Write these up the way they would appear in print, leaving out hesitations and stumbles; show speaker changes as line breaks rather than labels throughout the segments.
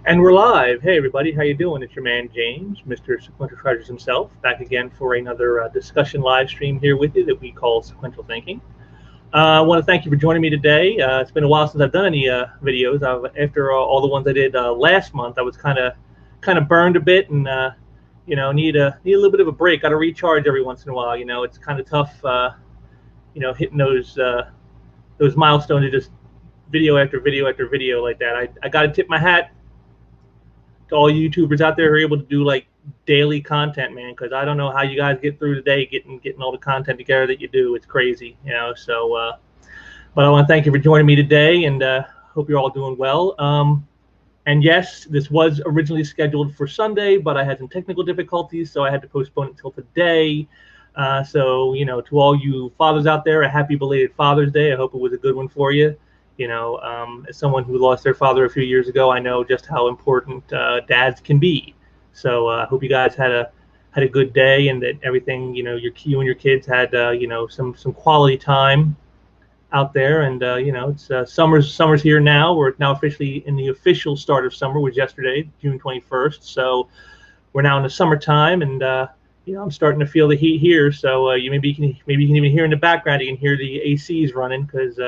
And we're live. Hey, everybody, how you doing? It's your man, James, Mr. Sequential Treasures himself, back again for another discussion live stream here with you that we call Sequential Thinking. I want to thank you for joining me today. It's been a while since I've done any videos. After all the ones I did last month, I was kind of burned a bit and need a little bit of a break. Got to recharge every once in a while. It's kind of tough, hitting those milestones of just video after video after video like that. I got to tip my hat to all YouTubers out there who are able to do like daily content, man, because I don't know how you guys get through the day getting all the content together that you do. It's crazy, so but I want to thank you for joining me today, and hope you're all doing well. And yes, this was originally scheduled for Sunday, but I had some technical difficulties, so I had to postpone it until today. So to all you fathers out there, a happy belated Father's Day. I hope it was a good one for you. As someone who lost their father a few years ago, I know just how important dads can be. So I hope you guys had a good day, and that everything, you and your kids had some quality time out there. And it's summer's here now. We're now officially in the official start of summer, was yesterday, June 21st. So we're now in the summertime, and I'm starting to feel the heat here. So you maybe you can even hear in the background, you can hear the ACs running, because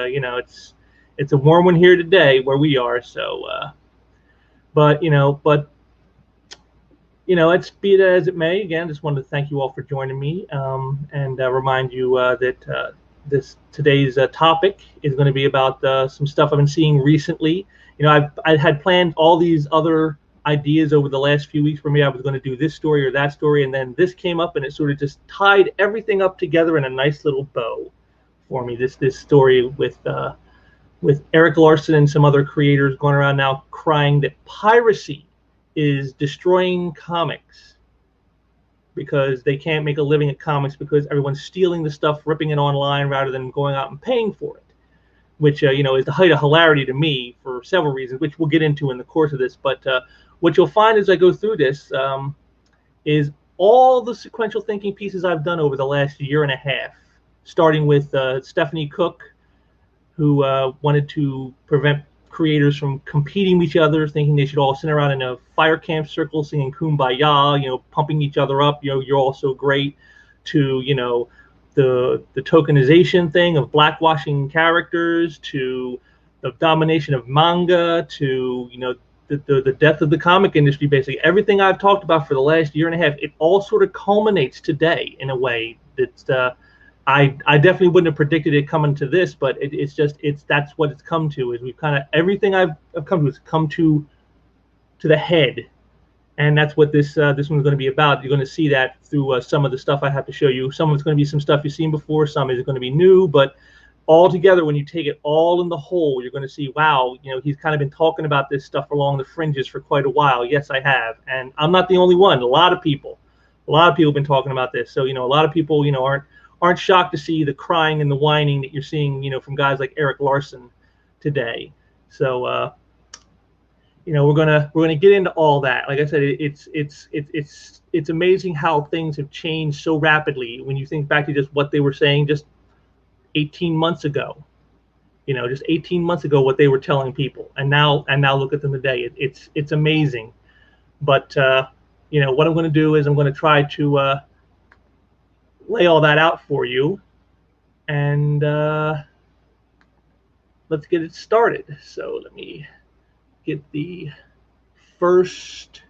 it's a warm one here today where we are. So, but let's be it as it may. Again, just wanted to thank you all for joining me, and remind you that today's topic is going to be about some stuff I've been seeing recently. I had planned all these other ideas over the last few weeks. For me, I was going to do this story or that story, and then this came up, and it sort of just tied everything up together in a nice little bow for me. This story with Eric Larson and some other creators going around now crying that piracy is destroying comics because they can't make a living at comics because everyone's stealing the stuff, ripping it online rather than going out and paying for it, which is the height of hilarity to me for several reasons, which we'll get into in the course of this. But what you'll find as I go through this is all the sequential thinking pieces I've done over the last year and a half, starting with Stephanie Cook, who wanted to prevent creators from competing with each other, thinking they should all sit around in a fire camp circle singing Kumbaya, pumping each other up, you're all so great, to, the tokenization thing of blackwashing characters, to the domination of manga, to, the death of the comic industry. Basically, everything I've talked about for the last year and a half, it all sort of culminates today in a way that's I definitely wouldn't have predicted it coming to this, but that's what it's come to. Is we've kind of everything I've come to has come to the head, and that's what this one's going to be about. You're going to see that through some of the stuff I have to show you. Some of it's going to be some stuff you've seen before. Some is going to be new, but all together, when you take it all in the whole, you're going to see, wow, he's kind of been talking about this stuff along the fringes for quite a while. Yes, I have, and I'm not the only one. A lot of people have been talking about this. So a lot of people aren't shocked to see the crying and the whining that you're seeing, from guys like Eric Larson today. So, we're gonna get into all that. Like I said, it's amazing how things have changed so rapidly when you think back to just what they were saying just 18 months ago. Just 18 months ago, what they were telling people, and now look at them today. It's amazing. But what I'm going to do is I'm going to try to lay all that out for you, and let's get it started. So let me get the first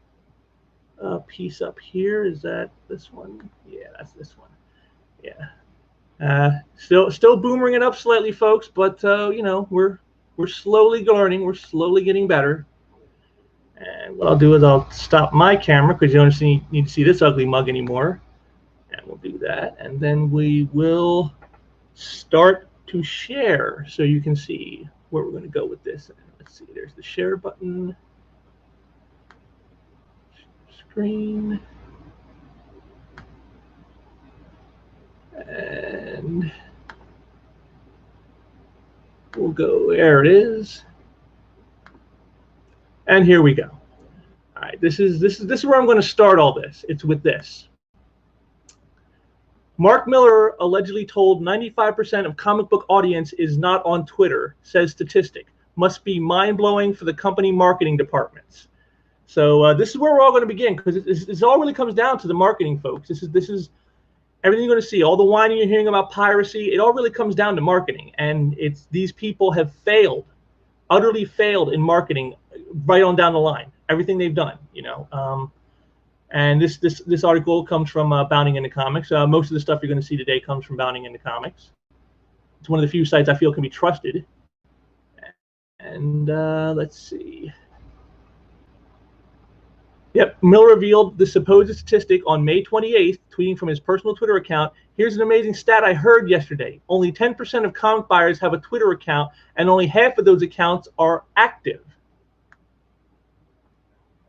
piece up here. Is that this one? Yeah, that's this one. Yeah. Still boomering it up slightly, folks, but we're slowly learning. We're slowly getting better. And what I'll do is I'll stop my camera because you don't need to see this ugly mug anymore. And we'll do that, and then we will start to share so you can see where we're going to go with this. And let's see, there's the share button, screen, and we'll go, there it is, and here we go. All right, this is where I'm going to start all this. It's with this. Mark Miller allegedly told 95% of comic book audience is not on Twitter, says statistic. Must be mind-blowing for the company marketing departments. So this is where we're all going to begin, because this all really comes down to the marketing, folks. This is everything you're going to see, all the whining you're hearing about piracy. It all really comes down to marketing, and it's these people have failed, utterly failed in marketing, right on down the line. Everything they've done, and this article comes from Bounding into Comics. Most of the stuff you're going to see today comes from Bounding into Comics. It's one of the few sites I feel can be trusted. And let's see. Yep, Miller revealed the supposed statistic on May 28th, tweeting from his personal Twitter account. Here's an amazing stat I heard yesterday. Only 10% of comic buyers have a Twitter account, and only half of those accounts are active.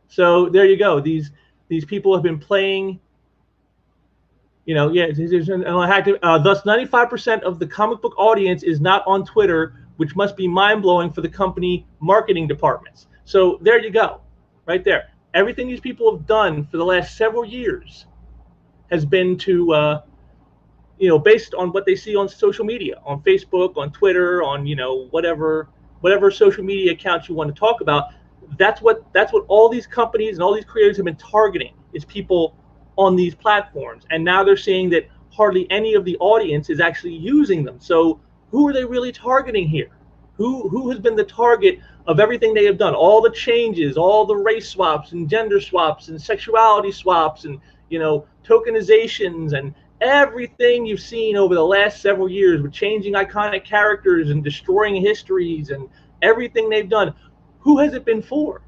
So there you go. These people have been playing, thus 95% of the comic book audience is not on Twitter, which must be mind-blowing for the company marketing departments. So there you go, right there. Everything these people have done for the last several years has been to, based on what they see on social media, on Facebook, on Twitter, on whatever social media accounts you want to talk about. That's what all these companies and all these creators have been targeting, is people on these platforms. And now they're seeing that hardly any of the audience is actually using them. So who are they really targeting here? Who has been the target of everything they have done? All the changes, all the race swaps and gender swaps and sexuality swaps and tokenizations and everything you've seen over the last several years with changing iconic characters and destroying histories and everything they've done. Who has it been for?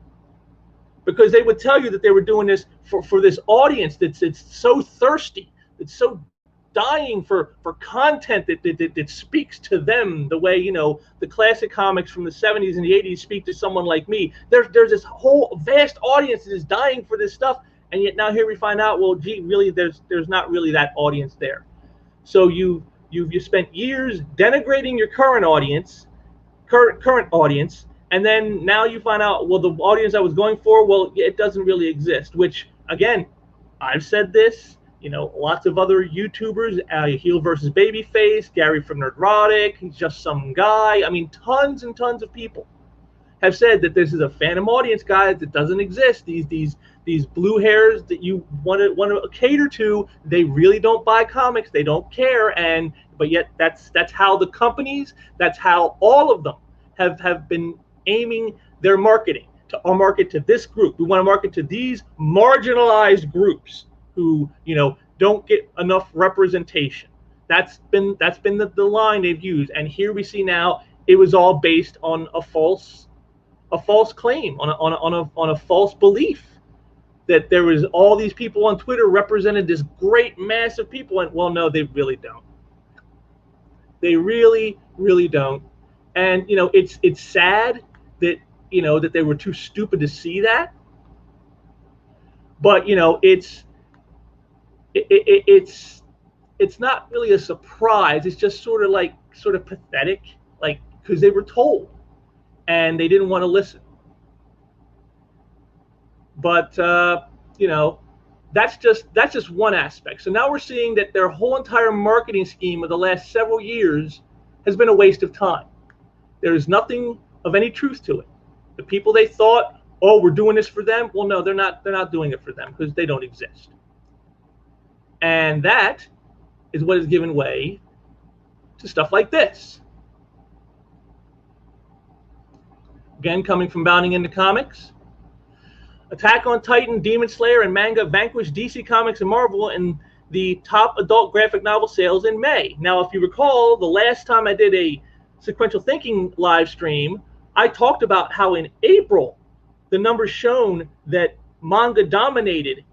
Because they would tell you that they were doing this for this audience that's so thirsty, that's so dying for content that speaks to them the way the classic comics from the 70s and the 80s speak to someone like me. There's this whole vast audience that is dying for this stuff, and yet now here we find out, well, gee, really there's not really that audience there. So you spent years denigrating your current audience, and then now you find out, well, the audience I was going for, well, it doesn't really exist. Which, again, I've said this. Lots of other YouTubers, Heel versus Babyface, Gary from Nerdrotic, he's just some guy. I mean, tons and tons of people have said that this is a phantom audience, guys, that doesn't exist. These blue hairs that you want to cater to, they really don't buy comics, they don't care, but yet that's how the companies, that's how all of them have been aiming their marketing to market to this group. We want to market to these marginalized groups who don't get enough representation. That's been the line they've used. And here we see now it was all based on a false claim, on a false belief that there was all these people on Twitter represented this great mass of people. And well, no, they really don't. They really, really don't. And it's sad that that they were too stupid to see that. But it's not really a surprise. It's just sort of pathetic, because they were told and they didn't want to listen. But that's just one aspect. So now we're seeing that their whole entire marketing scheme of the last several years has been a waste of time. There is nothing of any truth to it. The people they thought, oh, we're doing this for them. Well, no, they're not doing it for them, because they don't exist. And that is what has given way to stuff like this. Again, coming from Bounding into Comics. Attack on Titan, Demon Slayer, and Manga vanquished DC Comics and Marvel in the top adult graphic novel sales in May. Now, if you recall, the last time I did a Sequential Thinking live stream, I talked about how in April, the numbers shown that manga dominated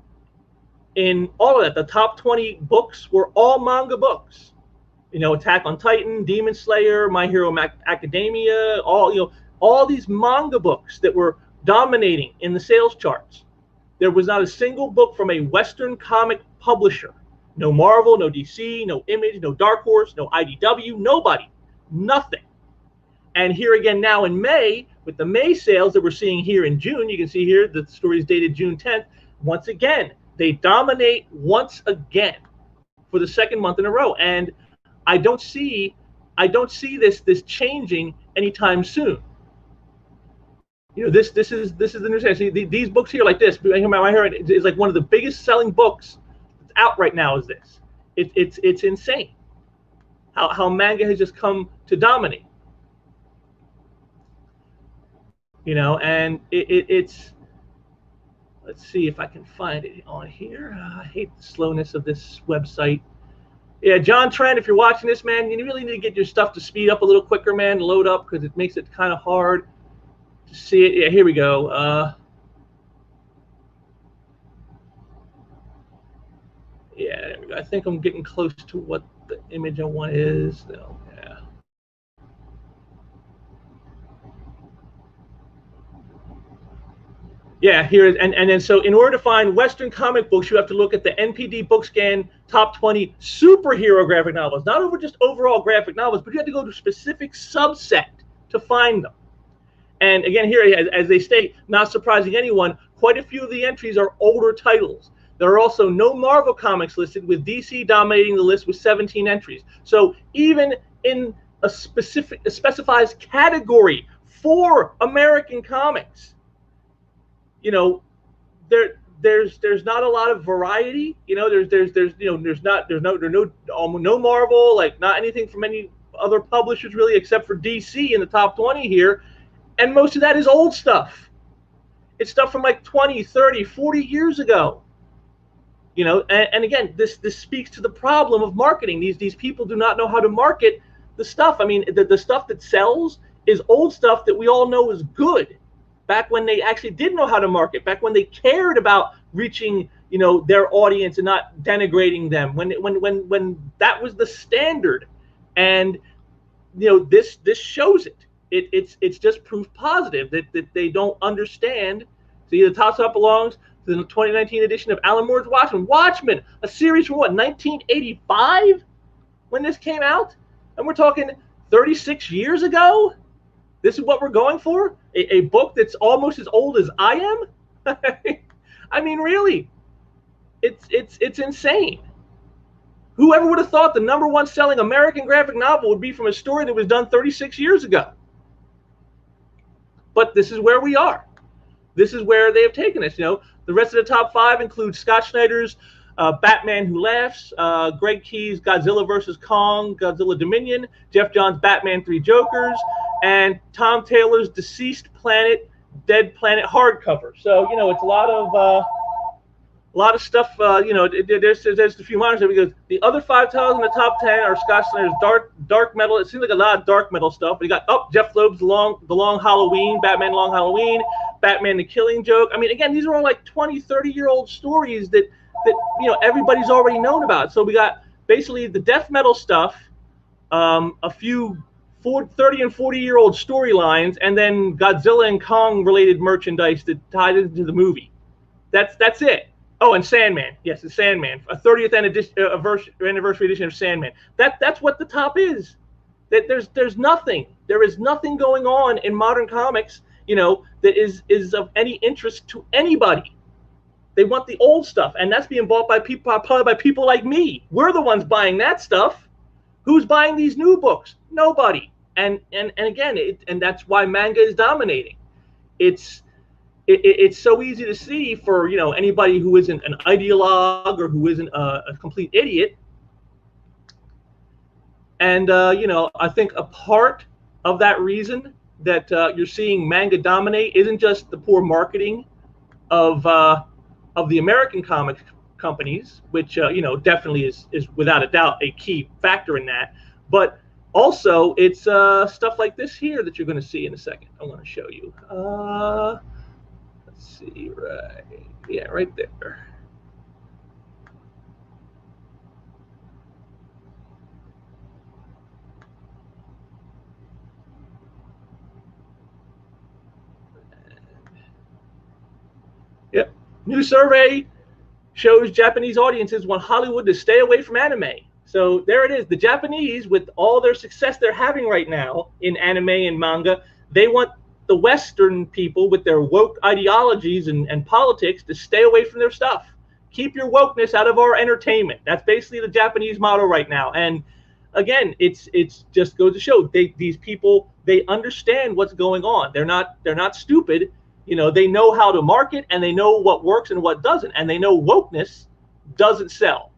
in all of that. The top 20 books were all manga books. Attack on Titan, Demon Slayer, My Hero Academia, all these manga books that were dominating in the sales charts. There was not a single book from a Western comic publisher. No Marvel, no DC, no Image, no Dark Horse, no IDW, nobody. Nothing. And here again now in May, with the May sales that we're seeing here in June, you can see here the story is dated June 10th. Once again, they dominate once again for the second month in a row. And I don't see this changing anytime soon. This is the new thing. See, these books here, like this, my hair is like one of the biggest selling books that's out right now. Is this? It's insane how manga has just come to dominate. And it's. Let's see if I can find it on here. I hate the slowness of this website. Yeah, John Trent, if you're watching this, man, you really need to get your stuff to speed up a little quicker, man, load up, because it makes it kind of hard to see it. Yeah, here we go. Yeah, there we go. I think I'm getting close to what the image I want is. No, yeah. Yeah, here is, and then so in order to find Western comic books, you have to look at the NPD BookScan top 20 superhero graphic novels, not over just overall graphic novels, but you have to go to a specific subset to find them. And again, here, as they state, not surprising anyone, quite a few of the entries are older titles. There are also no Marvel comics listed, with DC dominating the list with 17 entries. So even in a specified category for American comics, there's not a lot of variety. There's no Marvel, like not anything from any other publishers really, except for DC in the top 20 here. And most of that is old stuff. It's stuff from like 20, 30, 40 years ago. And again, this speaks to the problem of marketing. These people do not know how to market the stuff. I mean, the stuff that sells is old stuff that we all know is good. Back when they actually did know how to market, back when they cared about reaching, their audience and not denigrating them, when that was the standard. And this shows it. It's just proof positive that they don't understand. See, the top belongs to the 2019 edition of Alan Moore's Watchmen. Watchmen, a series from 1985 when this came out, and we're talking 36 years ago. This is what we're going for? A book that's almost as old as I am? I mean, really, it's insane. Whoever would have thought the #1 selling American graphic novel would be from a story that was done 36 years ago? But this is where we are. This is where they have taken us. The rest of the top 5 include Scott Snyder's Batman Who Laughs, Greg Key's Godzilla vs. Kong, Godzilla Dominion, Jeff Johns' Batman 3 Jokers, and Tom Taylor's Deceased Planet, Dead Planet hardcover. So, it's a lot of stuff. There's a few minors there, because the other 5 titles in the top 10 are Scott Snyder's dark metal. It seems like a lot of dark metal stuff. But you got Jeff Loeb's The Long Halloween, Batman Long Halloween, Batman The Killing Joke. I mean, again, these are all like 20, 30-year-old stories that everybody's already known about. So we got basically the death metal stuff, a few 30 and 40-year-old storylines, and then Godzilla and Kong related merchandise that tied into the movie. That's it. Oh, and Sandman. Yes, it's Sandman. A 30th anniversary edition of Sandman. That's what the top is. That there's nothing. There is nothing going on in modern comics, that is of any interest to anybody. They want the old stuff, and that's being bought by people, probably by people like me. We're the ones buying that stuff. Who's buying these new books? Nobody. And again, and that's why manga is dominating. It's so easy to see for anybody who isn't an ideologue or who isn't a complete idiot. And I think a part of that reason that you're seeing manga dominate isn't just the poor marketing of the American comic companies, which definitely is without a doubt a key factor in that, but also it's stuff like this here that you're going to see in a second. I want to show you. Let's see, right there. Yep. New survey shows Japanese audiences want Hollywood to stay away from anime. So there it is. The Japanese, with all their success they're having right now in anime and manga, they want the Western people with their woke ideologies and politics to stay away from their stuff. Keep your wokeness out of our entertainment. That's basically the Japanese motto right now. And again, it's just goes to show these people, they understand what's going on. They're not stupid. They know how to market, and they know what works and what doesn't, and they know wokeness doesn't sell.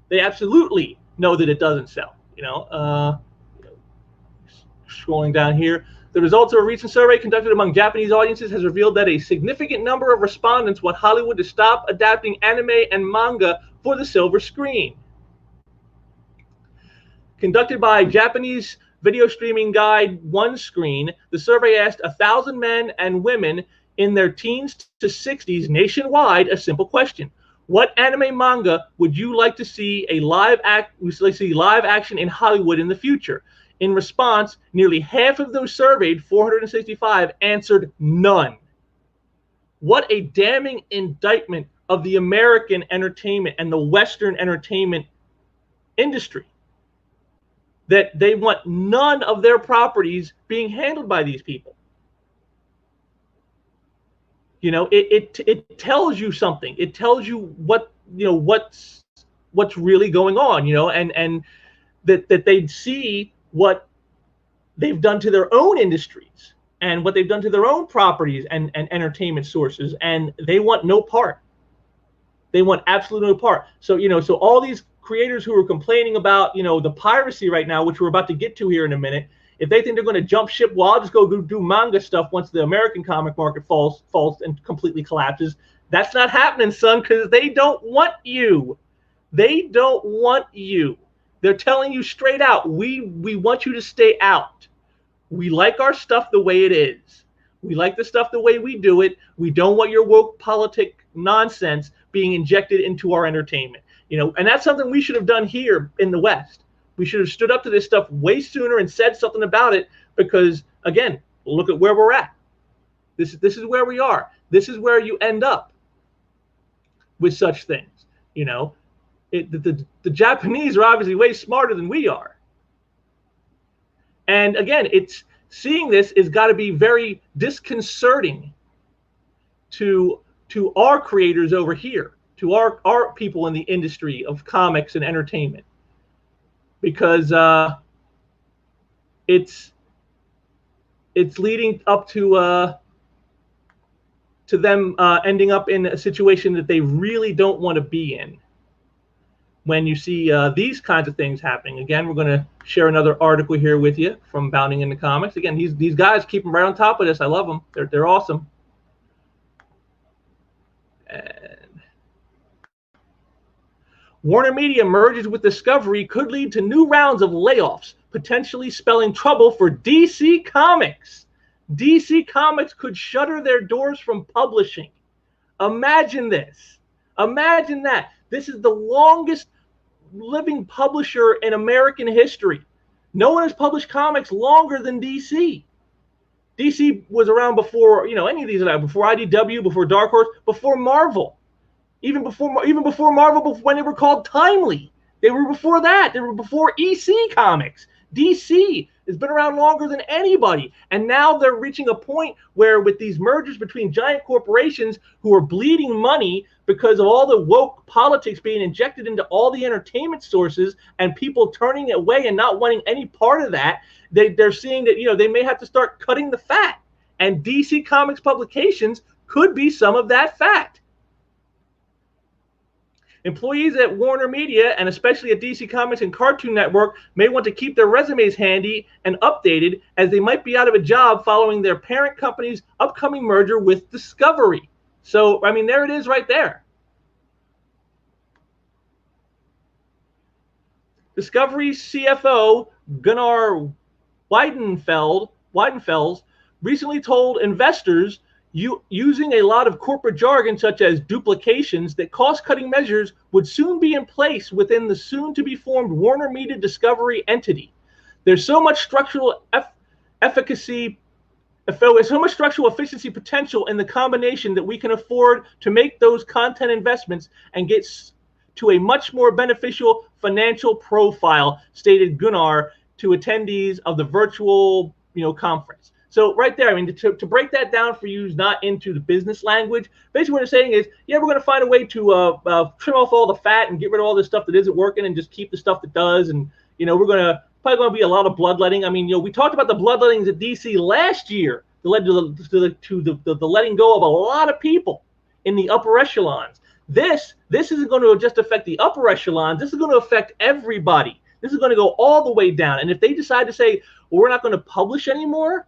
They absolutely know that it doesn't sell. Scrolling down here, the results of a recent survey conducted among Japanese audiences has revealed that a significant number of respondents want Hollywood to stop adapting anime and manga for the silver screen. Conducted by Japanese video streaming guide OneScreen, the survey asked 1,000 men and women in their teens to 60s nationwide a simple question: what anime manga would you like to see live action in Hollywood in the future? In response, nearly half of those surveyed, 465, answered none. What a damning indictment of the American entertainment and the Western entertainment industry, that they want none of their properties being handled by these people. It tells you something. It tells you what's really going on, and that they'd see what they've done to their own industries and what they've done to their own properties and entertainment sources, and they want no part. They want absolutely no part. So, so all these creators who are complaining about, the piracy right now, which we're about to get to here in a minute, if they think they're going to jump ship, well, I'll just go do manga stuff once the American comic market falls and completely collapses. That's not happening, son, because they don't want you. They don't want you. They're telling you straight out, we want you to stay out. We like our stuff the way it is. We like the stuff the way we do it. We don't want your woke politic nonsense being injected into our entertainment. And that's something we should have done here in the West. We should have stood up to this stuff way sooner and said something about it, because, again, look at where we're at. This is where we are. This is where you end up with such things, The Japanese are obviously way smarter than we are. And again, seeing this has got to be very disconcerting to our creators over here, to our people in the industry of comics and entertainment, because it's leading up to them ending up in a situation that they really don't want to be in. When you see these kinds of things happening. Again, we're going to share another article here with you from Bounding into Comics. Again, these guys keep them right on top of this. I love them. They're awesome. And Warner Media merges with Discovery could lead to new rounds of layoffs, potentially spelling trouble for DC Comics. DC Comics could shutter their doors from publishing. Imagine this. Imagine that. This is the longest living publisher in American history. No one has published comics longer than DC. DC was around before, any of these, before IDW, before Dark Horse, before Marvel. Even before Marvel, when they were called Timely. They were before that. They were before EC Comics. DC has been around longer than anybody. And now they're reaching a point where, with these mergers between giant corporations who are bleeding money because of all the woke politics being injected into all the entertainment sources and people turning it away and not wanting any part of that, they're seeing that, they may have to start cutting the fat. And DC Comics publications could be some of that fat. Employees at Warner Media, and especially at DC Comics and Cartoon Network, may want to keep their resumes handy and updated, as they might be out of a job following their parent company's upcoming merger with Discovery. So, there it is right there. Discovery's CFO, Gunnar Weidenfels, recently told investors using a lot of corporate jargon such as duplications that cost-cutting measures would soon be in place within the soon-to-be-formed Warner Media Discovery entity. There's so much structural efficiency potential in the combination that we can afford to make those content investments and get to a much more beneficial financial profile, stated Gunnar to attendees of the virtual conference. So right there, to break that down for you who's not into the business language, basically what they're saying is, we're going to find a way to trim off all the fat and get rid of all the stuff that isn't working and just keep the stuff that does, and We're probably going to be a lot of bloodletting. I mean, we talked about the bloodlettings at DC last year that led to the letting go of a lot of people in the upper echelons. This isn't going to just affect the upper echelons. This is going to affect everybody. This is going to go all the way down. And if they decide to say, well, we're not going to publish anymore,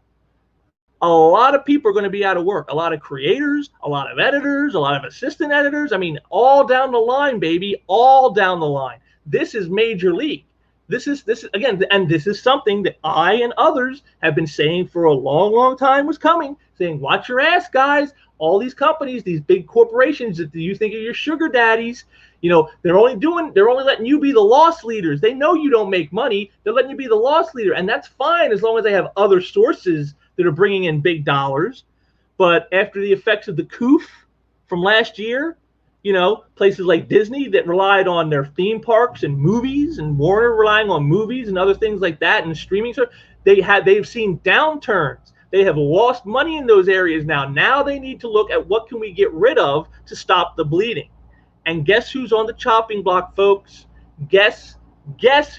a lot of people are going to be out of work. A lot of creators, a lot of editors, a lot of assistant editors. I mean, all down the line, baby, all down the line. This is major league. This is again, and this is something that I and others have been saying for a long, long time was coming, saying, watch your ass, guys. All these companies, these big corporations that you think are your sugar daddies, they're only letting you be the loss leaders. They know you don't make money. They're letting you be the loss leader. And that's fine as long as they have other sources that are bringing in big dollars. But after the effects of the coup from last year, places like Disney that relied on their theme parks and movies, and Warner relying on movies and other things like that, and streaming, they've seen downturns. They have lost money in those areas now. Now they need to look at what can we get rid of to stop the bleeding. And guess who's on the chopping block, folks? Guess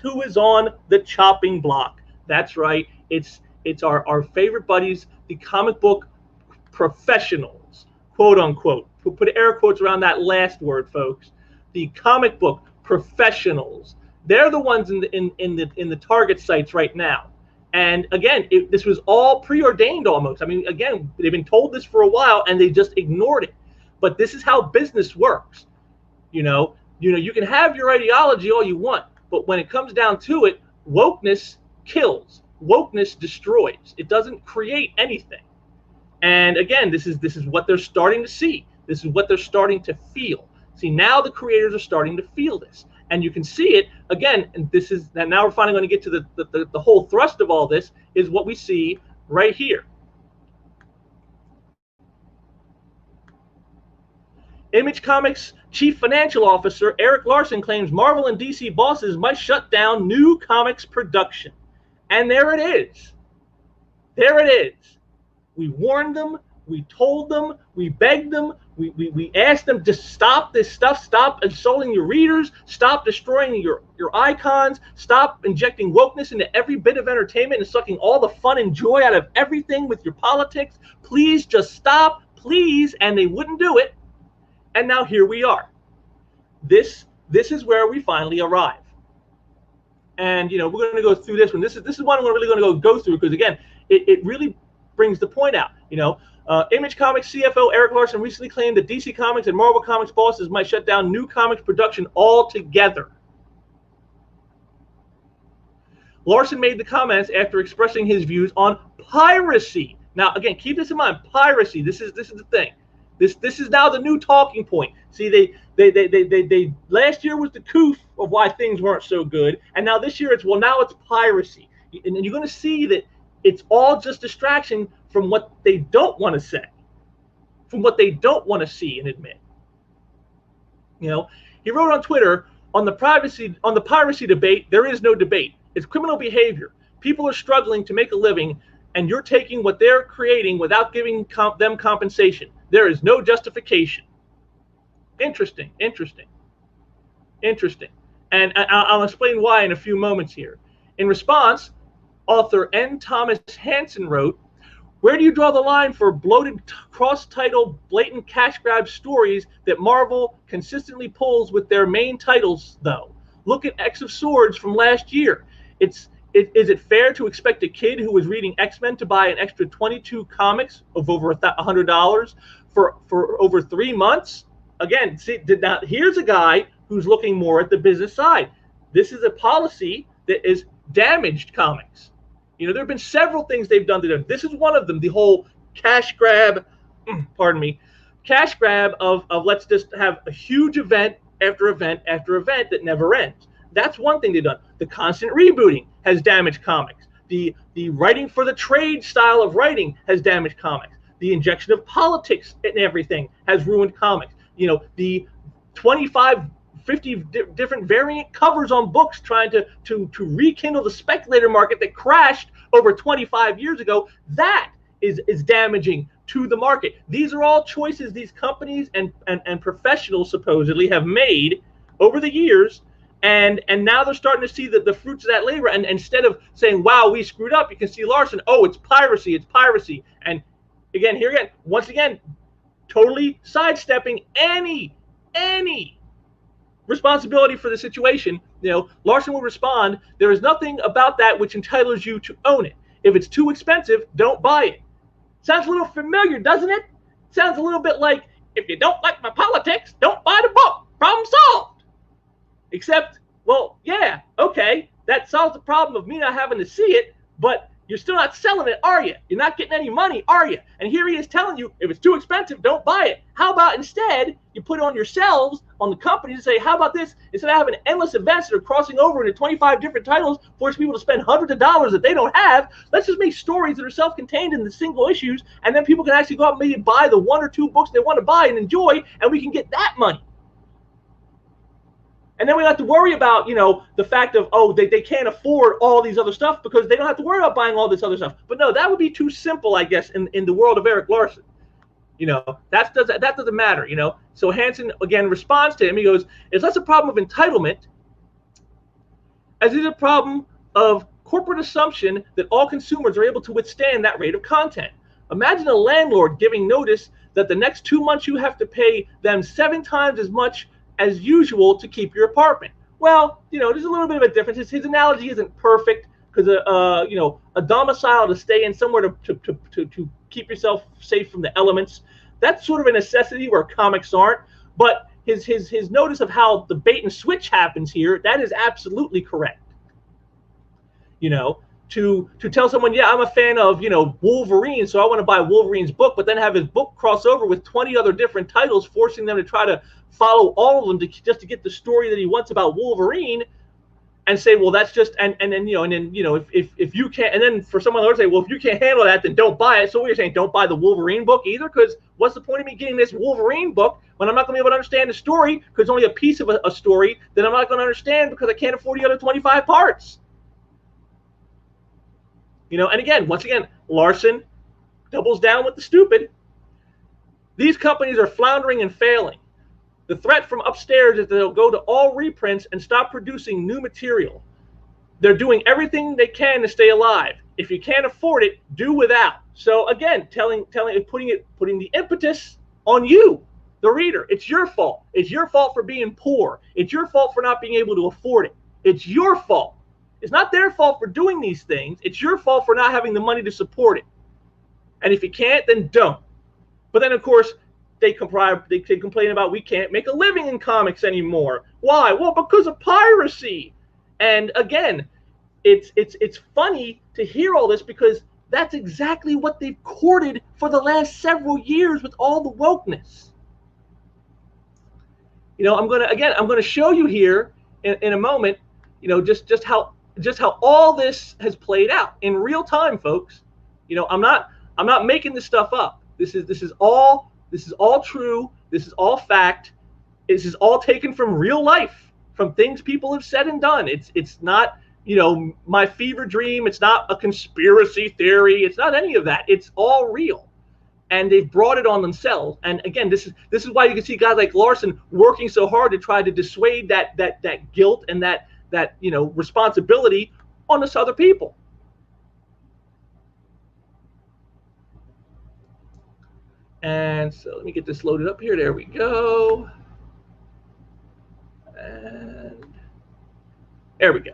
who is on the chopping block? That's right. It's our favorite buddies, the comic book professionals, quote unquote. We'll put air quotes around that last word, folks. The comic book professionals. They're the ones in the target sites right now. And again, this was all preordained almost. I mean, again, they've been told this for a while and they just ignored it. But this is how business works. You can have your ideology all you want, but when it comes down to it, wokeness kills. Wokeness destroys. It doesn't create anything. And again, this is what they're starting to see. This is what they're starting to feel. See, now the creators are starting to feel this. And you can see it again, and now we're finally going to get to the whole thrust of all this is what we see right here. Image Comics Chief Financial Officer Eric Larson claims Marvel and DC bosses might shut down new comics production. And there it is. There it is. We warned them. We told them. We begged them. We asked them to stop this stuff. Stop insulting your readers. Stop destroying your icons. Stop injecting wokeness into every bit of entertainment and sucking all the fun and joy out of everything with your politics. Please just stop. Please. And they wouldn't do it. And now here we are. This is where we finally arrive. And we're going to go through this one. This is one we're really going to go through because again, it really brings the point out. Image Comics CFO Eric Larson recently claimed that DC Comics and Marvel Comics bosses might shut down new comics production altogether. Larson made the comments after expressing his views on piracy. Now, again, keep this in mind. Piracy. This is the thing. This is now the new talking point. See, they last year was the coup of why things weren't so good, and now this year now it's piracy, and you're going to see that it's all just distraction from what they don't want to say, from what they don't want to see and admit. He wrote on Twitter, on the piracy debate, there is no debate. It's criminal behavior. People are struggling to make a living, and you're taking what they're creating without giving them compensation. There is no justification. Interesting. And I'll explain why in a few moments here. In response, author N. Thomas Hansen wrote, where do you draw the line for bloated cross-title blatant cash grab stories that Marvel consistently pulls with their main titles, though? Look at X of Swords from last year. Is it fair to expect a kid who was reading X-Men to buy an extra 22 comics of over $100 for over 3 months? Again, see, here's a guy who's looking more at the business side. This is a policy that is damaged comics. There have been several things they've done to them. This is one of them, the whole cash grab, cash grab of let's just have a huge event after event after event that never ends. That's one thing they've done. The constant rebooting has damaged comics. The writing for the trade style of writing has damaged comics. The injection of politics in everything has ruined comics. The 25, 50 different variant covers on books trying to rekindle the speculator market that crashed over 25 years ago, that is damaging to the market. These are all choices these companies and professionals supposedly have made over the years, And now they're starting to see the fruits of that labor. And instead of saying, wow, we screwed up, you can see Larson, oh, it's piracy, it's piracy. And again, once again, totally sidestepping any responsibility for the situation. Larson will respond, there is nothing about that which entitles you to own it. If it's too expensive, don't buy it. Sounds a little familiar, doesn't it? Sounds a little bit like, if you don't like my politics, don't buy the book. Problem solved. Except, well, yeah, okay, that solves the problem of me not having to see it, but you're still not selling it, are you? You're not getting any money, are you? And here he is telling you, if it's too expensive, don't buy it. How about instead you put it on yourselves, on the companies, and say, how about this? Instead of having endless events that are crossing over into 25 different titles, force people to spend hundreds of dollars that they don't have, let's just make stories that are self-contained in the single issues, and then people can actually go out and maybe buy the 1 or 2 books they want to buy and enjoy, and we can get that money. And then we don't have to worry about, the fact of, oh, they can't afford all these other stuff because they don't have to worry about buying all this other stuff. But no, that would be too simple, I guess, in the world of Erik Larson. That doesn't matter, So Hansen, again, responds to him. He goes, it's less a problem of entitlement as it is a problem of corporate assumption that all consumers are able to withstand that rate of content. Imagine a landlord giving notice that the next 2 months you have to pay them 7 times as much as usual to keep your apartment. Well, there's a little bit of a difference. His analogy isn't perfect because a domicile to stay in, somewhere to keep yourself safe from the elements, that's sort of a necessity where comics aren't. But his notice of how the bait and switch happens here, that is absolutely correct. To tell someone, yeah, I'm a fan of, Wolverine, so I want to buy Wolverine's book, but then have his book cross over with 20 other different titles, forcing them to try to follow all of them just to get the story that he wants about Wolverine, and say, well, that's just, and then if you can't, and then for someone else to say, well, if you can't handle that, then don't buy it. So what you're saying, don't buy the Wolverine book either? Because what's the point of me getting this Wolverine book when I'm not going to be able to understand the story because it's only a piece of a story that I'm not going to understand because I can't afford the other 25 parts? And again, once again, Larson doubles down with the stupid. These companies are floundering and failing. The threat from upstairs is that they'll go to all reprints and stop producing new material. They're doing everything they can to stay alive. If you can't afford it, do without. So again, putting the impetus on you, the reader. It's your fault. It's your fault for being poor. It's your fault for not being able to afford it. It's your fault. It's not their fault for doing these things. It's your fault for not having the money to support it. And if you can't, then don't. But then, of course, they complain about we can't make a living in comics anymore. Why? Well, because of piracy. And again, it's funny to hear all this because that's exactly what they've courted for the last several years with all the wokeness. I'm gonna show you here in a moment, just how all this has played out in real time, folks. I'm not making this stuff up. This is all true. This is all fact. This is all taken from real life, from things people have said and done. It's not, my fever dream. It's not a conspiracy theory. It's not any of that. It's all real. And they've brought it on themselves. And again, this is why you can see guys like Larson working so hard to try to dissuade that guilt and that responsibility on us other people. And so let me get this loaded up here. There we go. And there we go.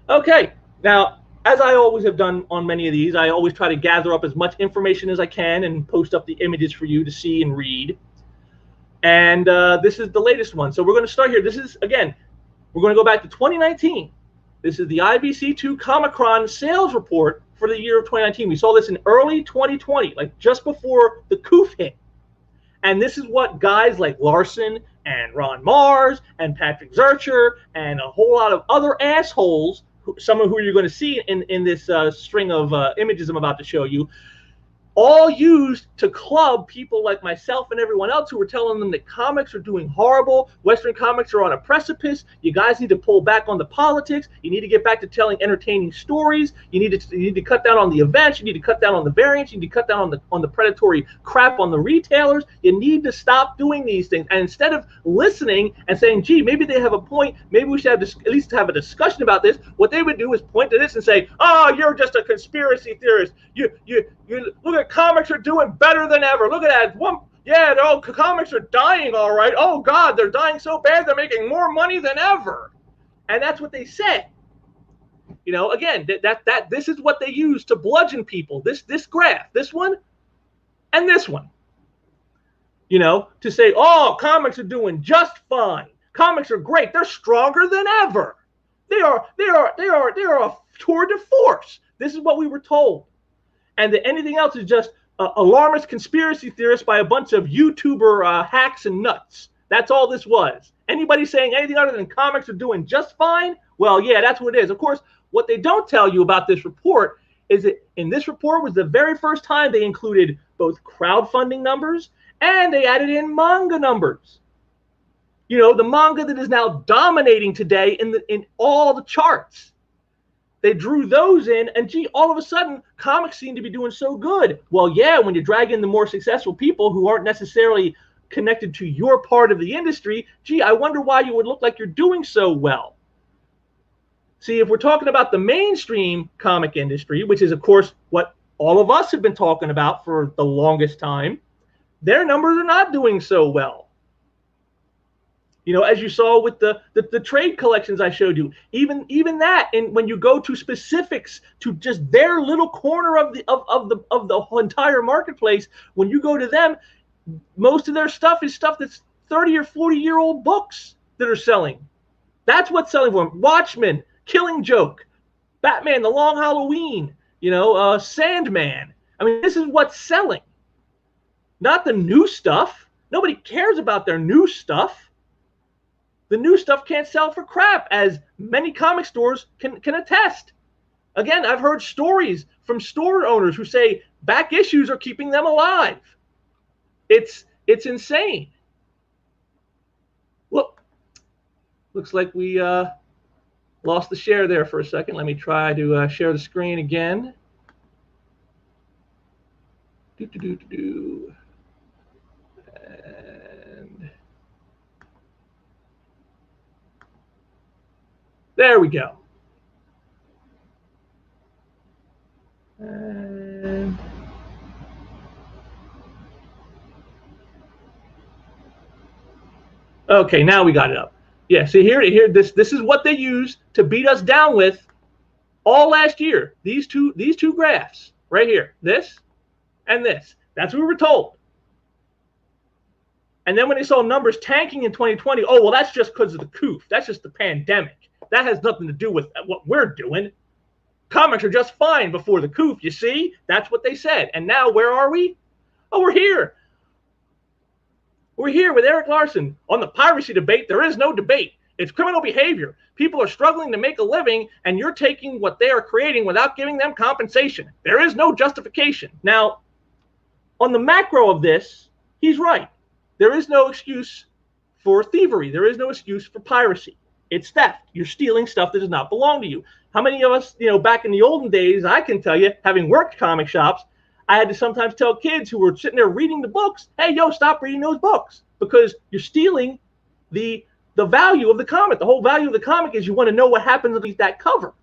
Okay. Now, as I always have done on many of these, I always try to gather up as much information as I can and post up the images for you to see and read. And this is the latest one. So we're going to start here. This is, again, we're going to go back to 2019. This is the IBC2 Comicron sales report for the year of 2019. We saw this in early 2020, like just before the coup hit. And this is what guys like Larson and Ron Mars and Patrick Zurcher and a whole lot of other assholes, some of who you're going to see in this string of images I'm about to show you, all used to club people like myself and everyone else who were telling them that comics are doing horrible. Western comics are on a precipice. You guys need to pull back on the politics. You need to get back to telling entertaining stories. You need to cut down on the events. You need to cut down on the variants. You need to cut down on the predatory crap on the retailers. You need to stop doing these things. And instead of listening and saying, gee, maybe they have a point, maybe we should have at least have a discussion about this, what they would do is point to this and say, oh, you're just a conspiracy theorist. You look at comics are doing better than ever. Look at that. Yeah, comics are dying all right. Oh, God, they're dying so bad they're making more money than ever. And that's what they said. You know, again, this is what they use to bludgeon people. This graph, this one, and this one. You know, to say, oh, comics are doing just fine. Comics are great. They're stronger than ever. They are a tour de force. This is what we were told. And that anything else is just alarmist conspiracy theorists by a bunch of YouTuber hacks and nuts. That's all this was. Anybody saying anything other than comics are doing just fine? Well, yeah, that's what it is. Of course, what they don't tell you about this report is that in this report was the very first time they included both crowdfunding numbers and they added in manga numbers. You know, the manga that is now dominating today in all the charts. They drew those in, and gee, all of a sudden, comics seem to be doing so good. Well, yeah, when you drag in the more successful people who aren't necessarily connected to your part of the industry, gee, I wonder why you would look like you're doing so well. See, if we're talking about the mainstream comic industry, which is, of course, what all of us have been talking about for the longest time, their numbers are not doing so well. You know, as you saw with the trade collections I showed you, even that, and when you go to specifics to just their little corner of the entire marketplace, when you go to them, most of their stuff is stuff that's 30 or 40-year-old books that are selling. That's what's selling for them. Watchmen, Killing Joke, Batman: The Long Halloween, you know, Sandman. I mean, this is what's selling, not the new stuff. Nobody cares about their new stuff. The new stuff can't sell for crap, as many comic stores can attest. Again, I've heard stories from store owners who say back issues are keeping them alive. It's insane. Look, looks like we lost the share there for a second. Let me try to share the screen again. And there we go. And okay, now we got it up. Yeah, see here, this is what they used to beat us down with all last year. These two graphs right here, this and this. That's what we were told. And then when they saw numbers tanking in 2020, oh, well, that's just because of the coup. That's just the pandemic. That has nothing to do with what we're doing. Comics are just fine before the coup, you see? That's what they said. And now where are we? Oh, we're here. We're here with Eric Larson on the piracy debate. There is no debate. It's criminal behavior. People are struggling to make a living, and you're taking what they are creating without giving them compensation. There is no justification. Now, on the macro of this, he's right. There is no excuse for thievery. There is no excuse for piracy. It's theft. You're stealing stuff that does not belong to you. How many of us, you know, back in the olden days, I can tell you, having worked comic shops, I had to sometimes tell kids who were sitting there reading the books, hey, yo, stop reading those books, because you're stealing the value of the comic. The whole value of the comic is you want to know what happens underneath that cover.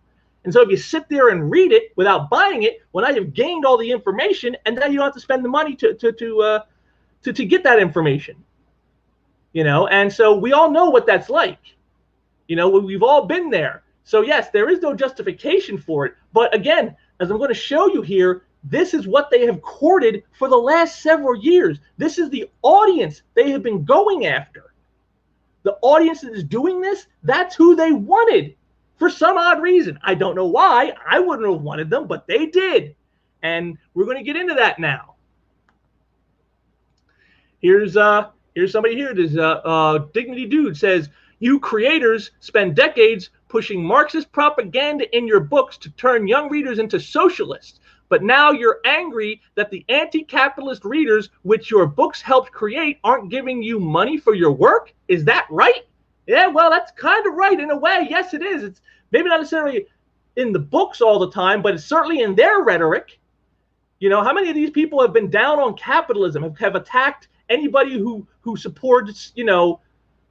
And so if you sit there and read it without buying it, well, now you've gained all the information, and now you don't have to spend the money to get that information. You know, and so we all know what that's like. You know, we've all been there. So yes, there is no justification for it. But again, as I'm going to show you here, this is what they have courted for the last several years. This is the audience they have been going after. The audience that is doing this, that's who they wanted for some odd reason. I don't know why. I wouldn't have wanted them, but they did. And we're going to get into that now. Here's somebody here. This Dignity Dude says, you creators spend decades pushing Marxist propaganda in your books to turn young readers into socialists. but now you're angry that the anti-capitalist readers which your books helped create aren't giving you money for your work. Is that right? Yeah, well, that's kind of right in a way. Yes, it is. It's maybe not necessarily in the books all the time, but it's certainly in their rhetoric. You know, how many of these people have been down on capitalism, have attacked anybody who supports, you know,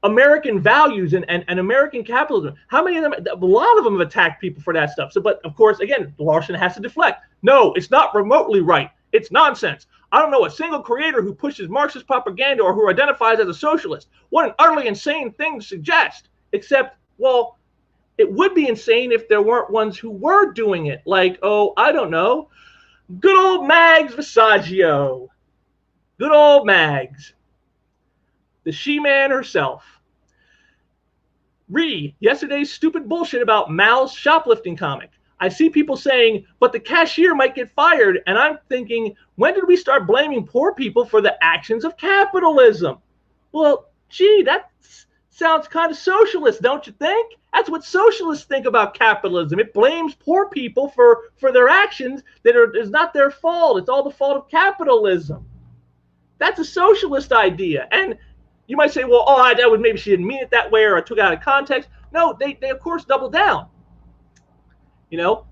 American values and American capitalism? How many of them? A lot of them have attacked people for that stuff. So, but of course, again, Larson has to deflect. No, it's not remotely right. It's nonsense. I don't know a single creator who pushes Marxist propaganda or who identifies as a socialist. What an utterly insane thing to suggest. Except, well, it would be insane if there weren't ones who were doing it. Like, oh, I don't know, good old Mags Visaggio. Good old Mags. The she-man herself. Re, yesterday's stupid bullshit about Mal's shoplifting comic. I see people saying, but the cashier might get fired, and I'm thinking, when did we start blaming poor people for the actions of capitalism? Well, gee, that sounds kind of socialist, don't you think? That's what socialists think about capitalism. It blames poor people for their actions that is not their fault. It's all the fault of capitalism. That's a socialist idea. And you might say, well, oh, that would, maybe she didn't mean it that way, or I took it out of context. No, they of course double down. You know,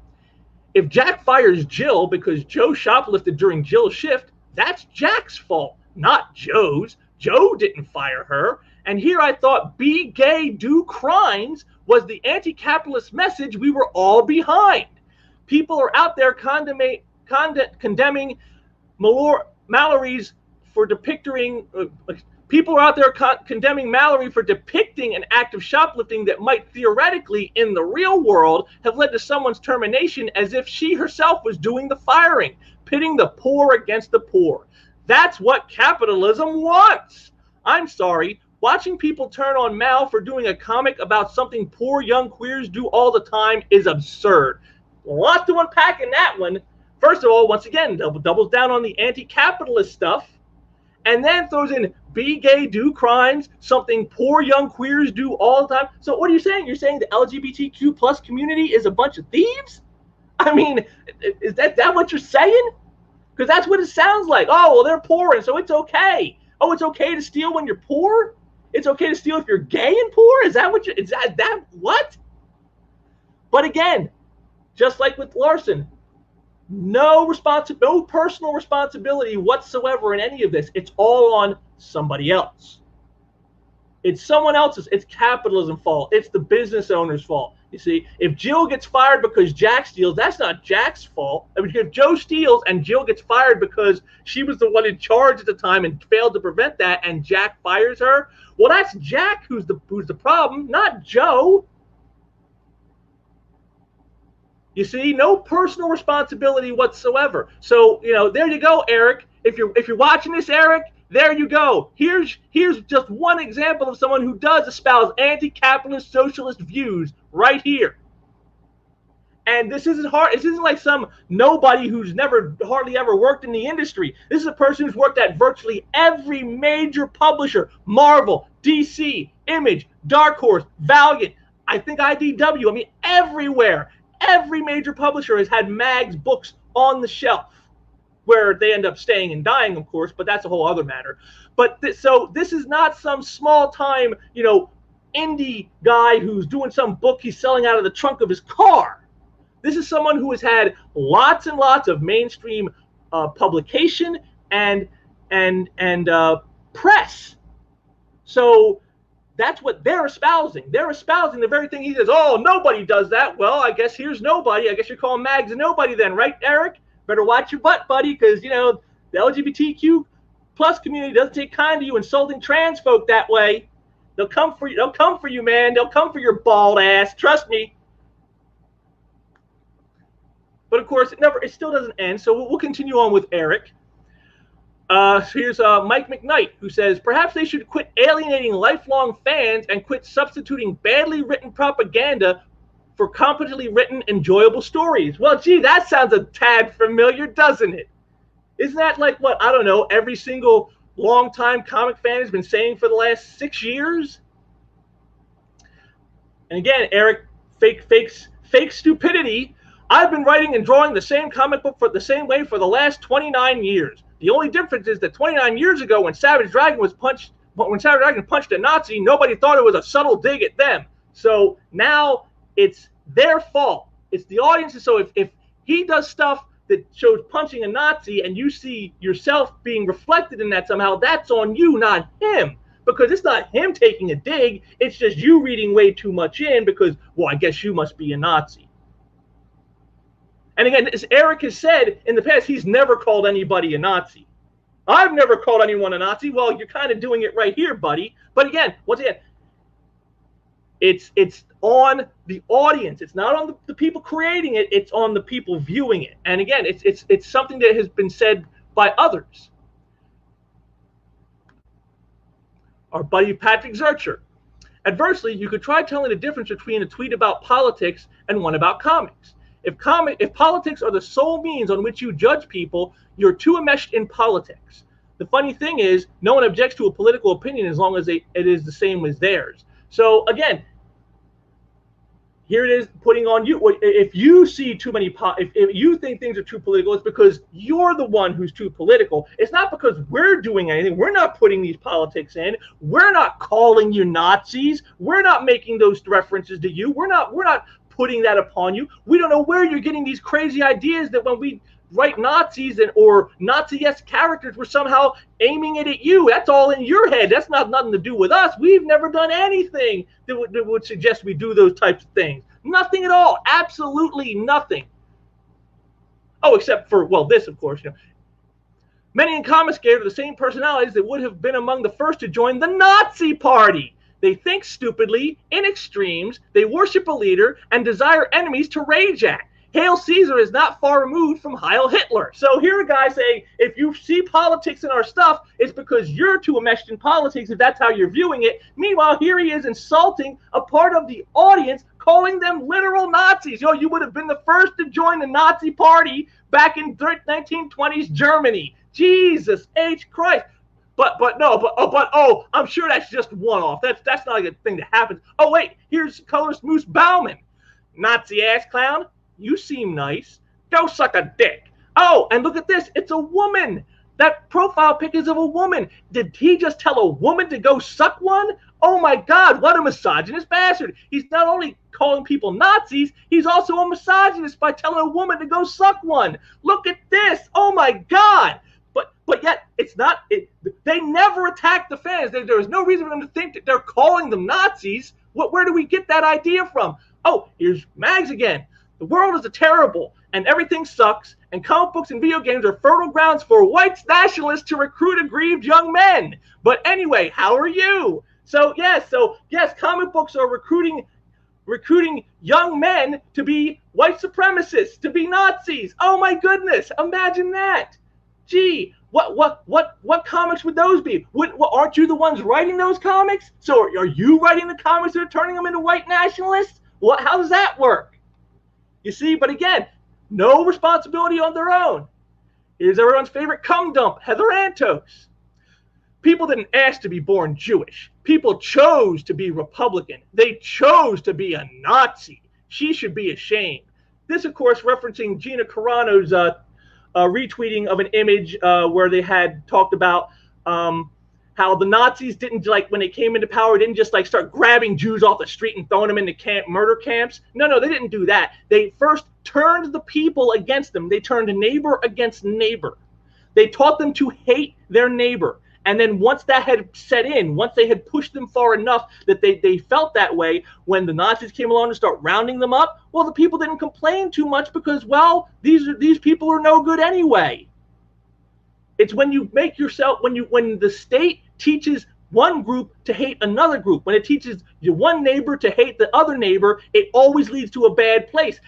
if Jack fires Jill because Joe shoplifted during Jill's shift, that's Jack's fault, not Joe's. Joe didn't fire her. And here I thought be gay, do crimes was the anti-capitalist message we were all behind. People are out there condemning Mallory's for depicting people are out there condemning Mallory for depicting an act of shoplifting that might theoretically, in the real world, have led to someone's termination, as if she herself was doing the firing, pitting the poor against the poor. That's what capitalism wants. I'm sorry, watching people turn on Mal for doing a comic about something poor young queers do all the time is absurd. Lots to unpack in that one. First of all, once again, doubles down on the anti-capitalist stuff, and then throws in be gay, do crimes, something poor young queers do all the time. So what are you saying? You're saying the LGBTQ plus community is a bunch of thieves? I mean, is that what you're saying? Because that's what it sounds like. Oh, well, they're poor, and so it's okay. Oh, it's okay to steal when you're poor? It's okay to steal if you're gay and poor? Is that what you, is that what? But again, just like with Larson, no personal responsibility whatsoever in any of this. It's all on somebody else. It's someone else's. It's capitalism's fault. It's the business owner's fault. You see, if Jill gets fired because Jack steals, that's not Jack's fault. I mean, if Joe steals and Jill gets fired because she was the one in charge at the time and failed to prevent that, and Jack fires her, well, that's Jack who's the problem, not Joe. You see, no personal responsibility whatsoever. So, you know, there you go, Eric. If you're watching this, Eric, there you go. Here's just one example of someone who does espouse anti-capitalist socialist views right here. And this isn't hard. This isn't like some nobody who's never hardly ever worked in the industry. This is a person who's worked at virtually every major publisher: Marvel, DC, Image, Dark Horse, Valiant, I think IDW. I mean, everywhere. Every major publisher has had Mag's books on the shelf, where they end up staying and dying, of course, but that's a whole other matter. But so this is not some small-time, you know, indie guy who's doing some book he's selling out of the trunk of his car. This is someone who has had lots and lots of mainstream publication and press. So that's what they're espousing. They're espousing the very thing he says, oh, nobody does that. Well, I guess here's nobody. I guess you're calling Mags a nobody then, right, Eric? Better watch your butt, buddy, because, you know, the LGBTQ plus community doesn't take kind to you insulting trans folk that way. They'll come for you. They'll come for you, man. They'll come for your bald ass. Trust me. But, of course, it still doesn't end, so we'll continue on with Eric. Here's Mike McKnight, who says, perhaps they should quit alienating lifelong fans and quit substituting badly written propaganda for competently written, enjoyable stories. Well, gee, that sounds a tad familiar, doesn't it? Isn't that like what, I don't know, every single longtime comic fan has been saying for the last 6 years? And again, Eric, fake stupidity. I've been writing and drawing the same comic book for the same way for the last 29 years. The only difference is that 29 years ago, when Savage Dragon punched a Nazi, nobody thought it was a subtle dig at them. So now it's their fault. It's the audience. So if he does stuff that shows punching a Nazi and you see yourself being reflected in that somehow, that's on you, not him. Because it's not him taking a dig. It's just you reading way too much in because, well, I guess you must be a Nazi. And again, as Eric has said in the past, he's never called anybody a Nazi. I've never called anyone a Nazi. Well, you're kind of doing it right here, buddy. But again, once again, it's on the audience. It's not on the people creating it. It's on the people viewing it. And again, it's something that has been said by others. Our buddy Patrick Zurcher. Adversely, you could try telling the difference between a tweet about politics and one about comics. If politics are the sole means on which you judge people, you're too enmeshed in politics. The funny thing is, no one objects to a political opinion as long as it is the same as theirs. So again, here it is putting on you. If you see too many, if you think things are too political, it's because you're the one who's too political. It's not because we're doing anything. We're not putting these politics in. We're not calling you Nazis. We're not making those references to you. We're not putting that upon you. We don't know where you're getting these crazy ideas that when we write Nazis or Nazi-esque characters, we're somehow aiming it at you. That's all in your head. That's nothing to do with us. We've never done anything that would suggest we do those types of things. Nothing at all. Absolutely nothing. Oh, except for, well, this, of course. Many in comics gave the same personalities that would have been among the first to join the Nazi Party. They think stupidly, in extremes, they worship a leader, and desire enemies to rage at. Hail Caesar is not far removed from Heil Hitler. So here a guy saying, if you see politics in our stuff, it's because you're too enmeshed in politics, if that's how you're viewing it. Meanwhile, here he is insulting a part of the audience, calling them literal Nazis. You would have been the first to join the Nazi Party back in 1920s Germany. Jesus H. Christ. I'm sure that's just one-off. That's not a thing that happens. Oh, wait, here's colorist Moose Bauman. Nazi ass clown, you seem nice. Go suck a dick. Oh, and look at this. It's a woman. That profile pic is of a woman. Did he just tell a woman to go suck one? Oh, my God, what a misogynist bastard. He's not only calling people Nazis, he's also a misogynist by telling a woman to go suck one. Look at this. Oh, my God. But yet, it's not. They never attack the fans. There is no reason for them to think that they're calling them Nazis. Where do we get that idea from? Oh, here's Mags again. The world is terrible, and everything sucks, and comic books and video games are fertile grounds for white nationalists to recruit aggrieved young men. But anyway, how are you? So yes, comic books are recruiting young men to be white supremacists, to be Nazis. Oh my goodness, imagine that. Gee, what comics would those be? Aren't you the ones writing those comics? So are you writing the comics that are turning them into white nationalists? How does that work? You see, but again, no responsibility on their own. Here's everyone's favorite cum dump, Heather Antos. People didn't ask to be born Jewish. People chose to be Republican. They chose to be a Nazi. She should be ashamed. This, of course, referencing Gina Carano's retweeting of an image where they had talked about how the Nazis didn't, when they came into power, didn't just start grabbing Jews off the street and throwing them into murder camps. No, they didn't do that. They first turned the people against them. They turned neighbor against neighbor. They taught them to hate their neighbor. And then once that had set in, once they had pushed them far enough that they felt that way, when the Nazis came along to start rounding them up, well, the people didn't complain too much because, well, these people are no good anyway. It's when you make yourself, when the state teaches one group to hate another group, when it teaches one neighbor to hate the other neighbor, it always leads to a bad place.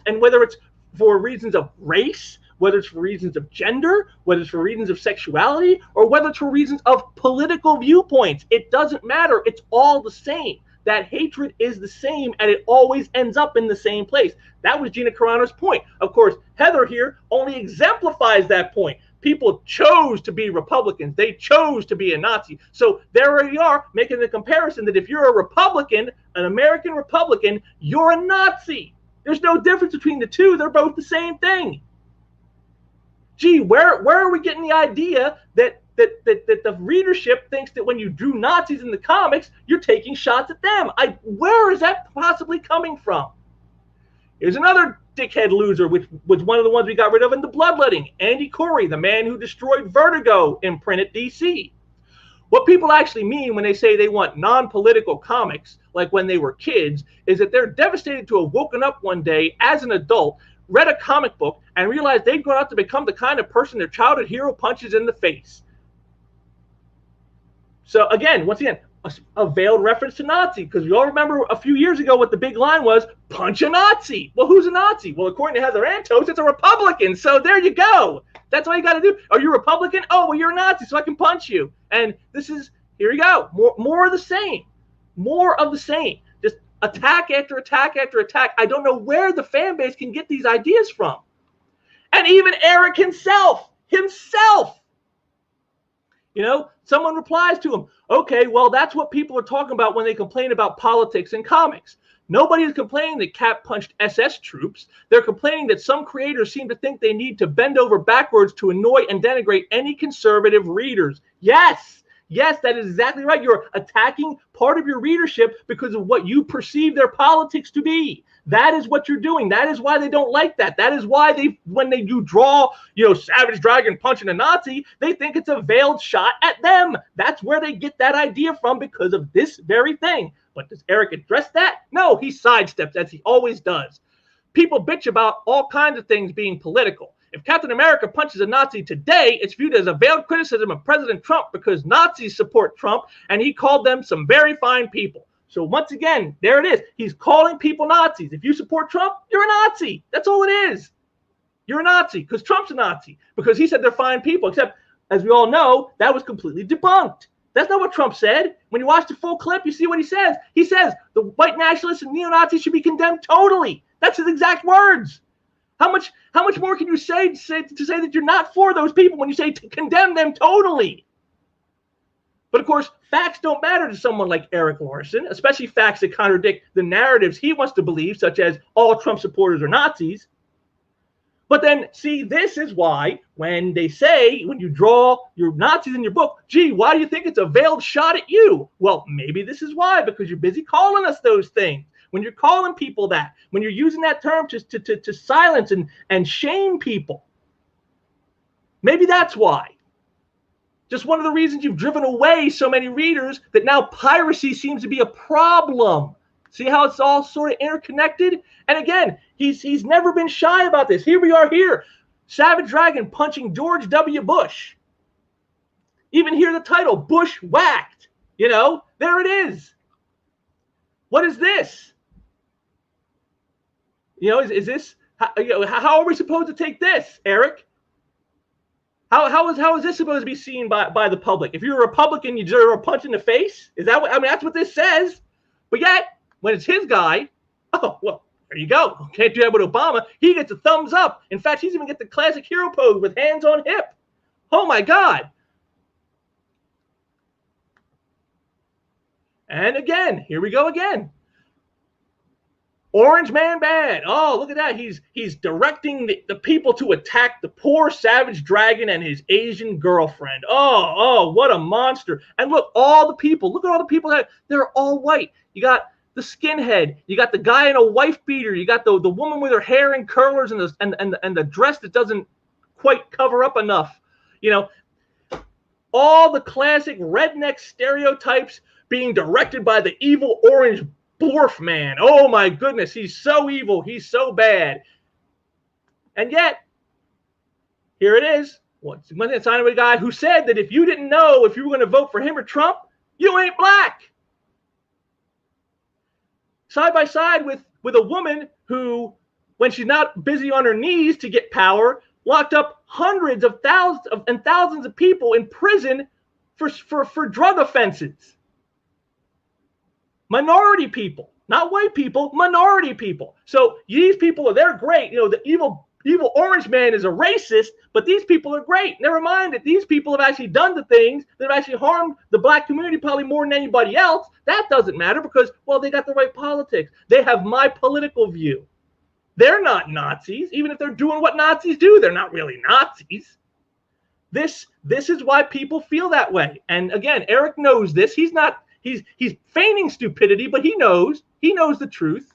And whether it's for reasons of race, whether it's for reasons of gender, whether it's for reasons of sexuality, or whether it's for reasons of political viewpoints. It doesn't matter. It's all the same. That hatred is the same, and it always ends up in the same place. That was Gina Carano's point. Of course, Heather here only exemplifies that point. People chose to be Republicans. They chose to be a Nazi. So there we are, making the comparison that if you're a Republican, an American Republican, you're a Nazi. There's no difference between the two. They're both the same thing. Gee, where are we getting the idea that the readership thinks that when you drew Nazis in the comics, you're taking shots at them? Where is that possibly coming from? Here's another dickhead loser, which was one of the ones we got rid of in the bloodletting. Andy Corey, the man who destroyed Vertigo imprint at DC. What people actually mean when they say they want non-political comics, like when they were kids, is that they're devastated to have woken up one day as an adult, read a comic book, and realized they'd grown up to become the kind of person their childhood hero punches in the face. So again, once again, a veiled reference to Nazi, because we all remember a few years ago what the big line was: punch a Nazi. Well, who's a Nazi? Well, according to Heather Antos, it's a Republican. So there you go. That's all you got to do. Are you a Republican? Oh, well, you're a Nazi, so I can punch you. And this is, here you go, more of the same. More of the same. Just attack after attack after attack. I don't know where the fan base can get these ideas from. And even Eric himself, you know, someone replies to him, okay, well, that's what people are talking about when they complain about politics and comics. Nobody is complaining that Cap punched SS troops. They're complaining that some creators seem to think they need to bend over backwards to annoy and denigrate any conservative readers. Yes, that is exactly right. You're attacking part of your readership because of what you perceive their politics to be. That is what you're doing. That is why they don't like that. That is why when you draw, you know, Savage Dragon punching a Nazi, they think it's a veiled shot at them. That's where they get that idea from, because of this very thing. But does Eric address that? No, he sidesteps, as he always does. People bitch about all kinds of things being political. If Captain America punches a Nazi today, it's viewed as a veiled criticism of President Trump because Nazis support Trump, and he called them some very fine people. So once again, there it is. He's calling people Nazis. If you support Trump, you're a Nazi. That's all it is. You're a Nazi because Trump's a Nazi, because he said they're fine people, except, as we all know, that was completely debunked. That's not what Trump said. When you watch the full clip, you see what he says. He says the white nationalists and neo-Nazis should be condemned totally. That's his exact words. How much more can you say to say that you're not for those people when you say to condemn them totally? But of course, facts don't matter to someone like Eric Larson, especially facts that contradict the narratives he wants to believe, such as all Trump supporters are Nazis. But then, see, this is why when they say, when you draw your Nazis in your book, gee, why do you think it's a veiled shot at you? Well, maybe this is why, because you're busy calling us those things. When you're calling people that, when you're using that term to silence and shame people. Maybe that's why. Just one of the reasons you've driven away so many readers, that now piracy seems to be a problem. See how it's all sort of interconnected? And again, he's never been shy about this. Here we are here. Savage Dragon punching George W. Bush. Even here the title, Bushwhacked. You know, there it is. What is this? You know, is this, how are we supposed to take this, Eric? How is this supposed to be seen by the public? If you're a Republican, you deserve a punch in the face? Is that what, I mean, that's what this says. But yet, when it's his guy, oh, well, there you go. Can't do that with Obama. He gets a thumbs up. In fact, he's even get the classic hero pose with hands on hip. Oh, my God. And again, here we go again. Orange Man bad. Oh, look at that. He's directing the people to attack the poor Savage Dragon and his Asian girlfriend. Oh, what a monster. And look, all the people. Look at all the people that they're all white. You got the skinhead. You got the guy in a wife beater. You got the woman with her hair in curlers and the dress that doesn't quite cover up enough. You know, all the classic redneck stereotypes being directed by the evil orange Blorf man. Oh my goodness, he's so evil, he's so bad. And yet, here it is. Once again, it's signed by a guy who said that if you didn't know if you were going to vote for him or Trump, you ain't black. Side by side with a woman who, when she's not busy on her knees to get power, locked up hundreds of thousands of people in prison for drug offenses. Minority people, not white people, minority people. So these people they're great. You know, the evil orange man is a racist, but these people are great. Never mind that these people have actually done the things that have actually harmed the black community probably more than anybody else. That doesn't matter because, well, they got the right politics. They have my political view. They're not Nazis. Even if they're doing what Nazis do, they're not really Nazis. This is why people feel that way. And again, Eric knows this. He's feigning stupidity, but he knows the truth.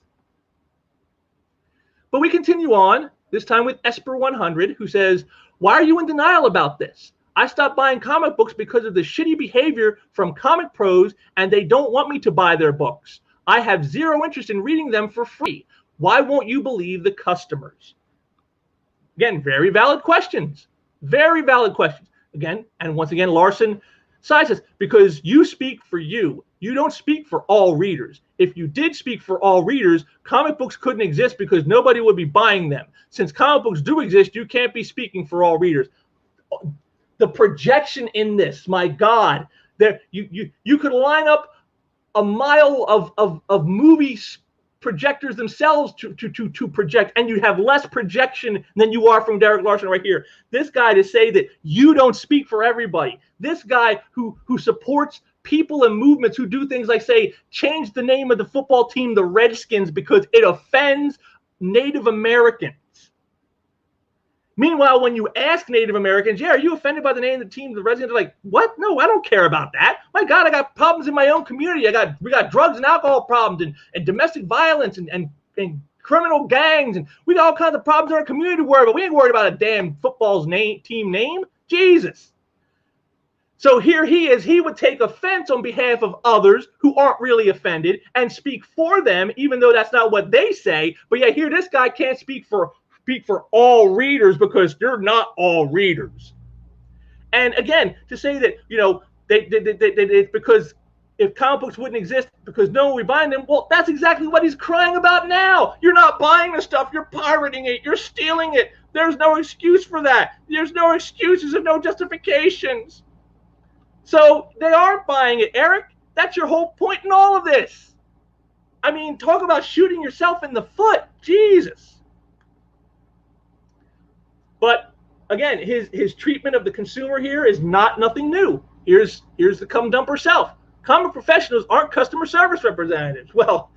But we continue on, this time with Esper100, who says, why are you in denial about this? I stopped buying comic books because of the shitty behavior from comic pros, and they don't want me to buy their books. I have zero interest in reading them for free. Why won't you believe the customers? Again, very valid questions. Very valid questions. Again, and once again, Larson says, because you speak for you. You don't speak for all readers. If you did speak for all readers, comic books couldn't exist because nobody would be buying them. Since comic books do exist, you can't be speaking for all readers. The projection in this, my God, there you could line up a mile of movies projectors themselves to project, and you have less projection than you are from Derek Larson right here. This guy to say that you don't speak for everybody. This guy who supports people and movements who do things like say change the name of the football team the Redskins because it offends Native Americans. Meanwhile, when you ask Native Americans, yeah, are you offended by the name of the team, the Redskins? They're like, what? No, I don't care about that. My God, I got problems in my own community. We got drugs and alcohol problems and domestic violence and criminal gangs. And we got all kinds of problems in our community to worry about. We ain't worried about a damn football's team name. Jesus. So here he is. He would take offense on behalf of others who aren't really offended and speak for them, even though that's not what they say. But yeah, here this guy can't speak for all readers because they're not all readers. And again, to say that, you know, it's because if comic books wouldn't exist because no one would be buying them, well, that's exactly what he's crying about now. You're not buying the stuff. You're pirating it. You're stealing it. There's no excuse for that. There's no excuses and no justifications. So they aren't buying it, Eric. That's your whole point in all of this. I mean, talk about shooting yourself in the foot. Jesus. But again, his treatment of the consumer here is nothing new. Here's the cum dumper self. Comic professionals aren't customer service representatives. Well,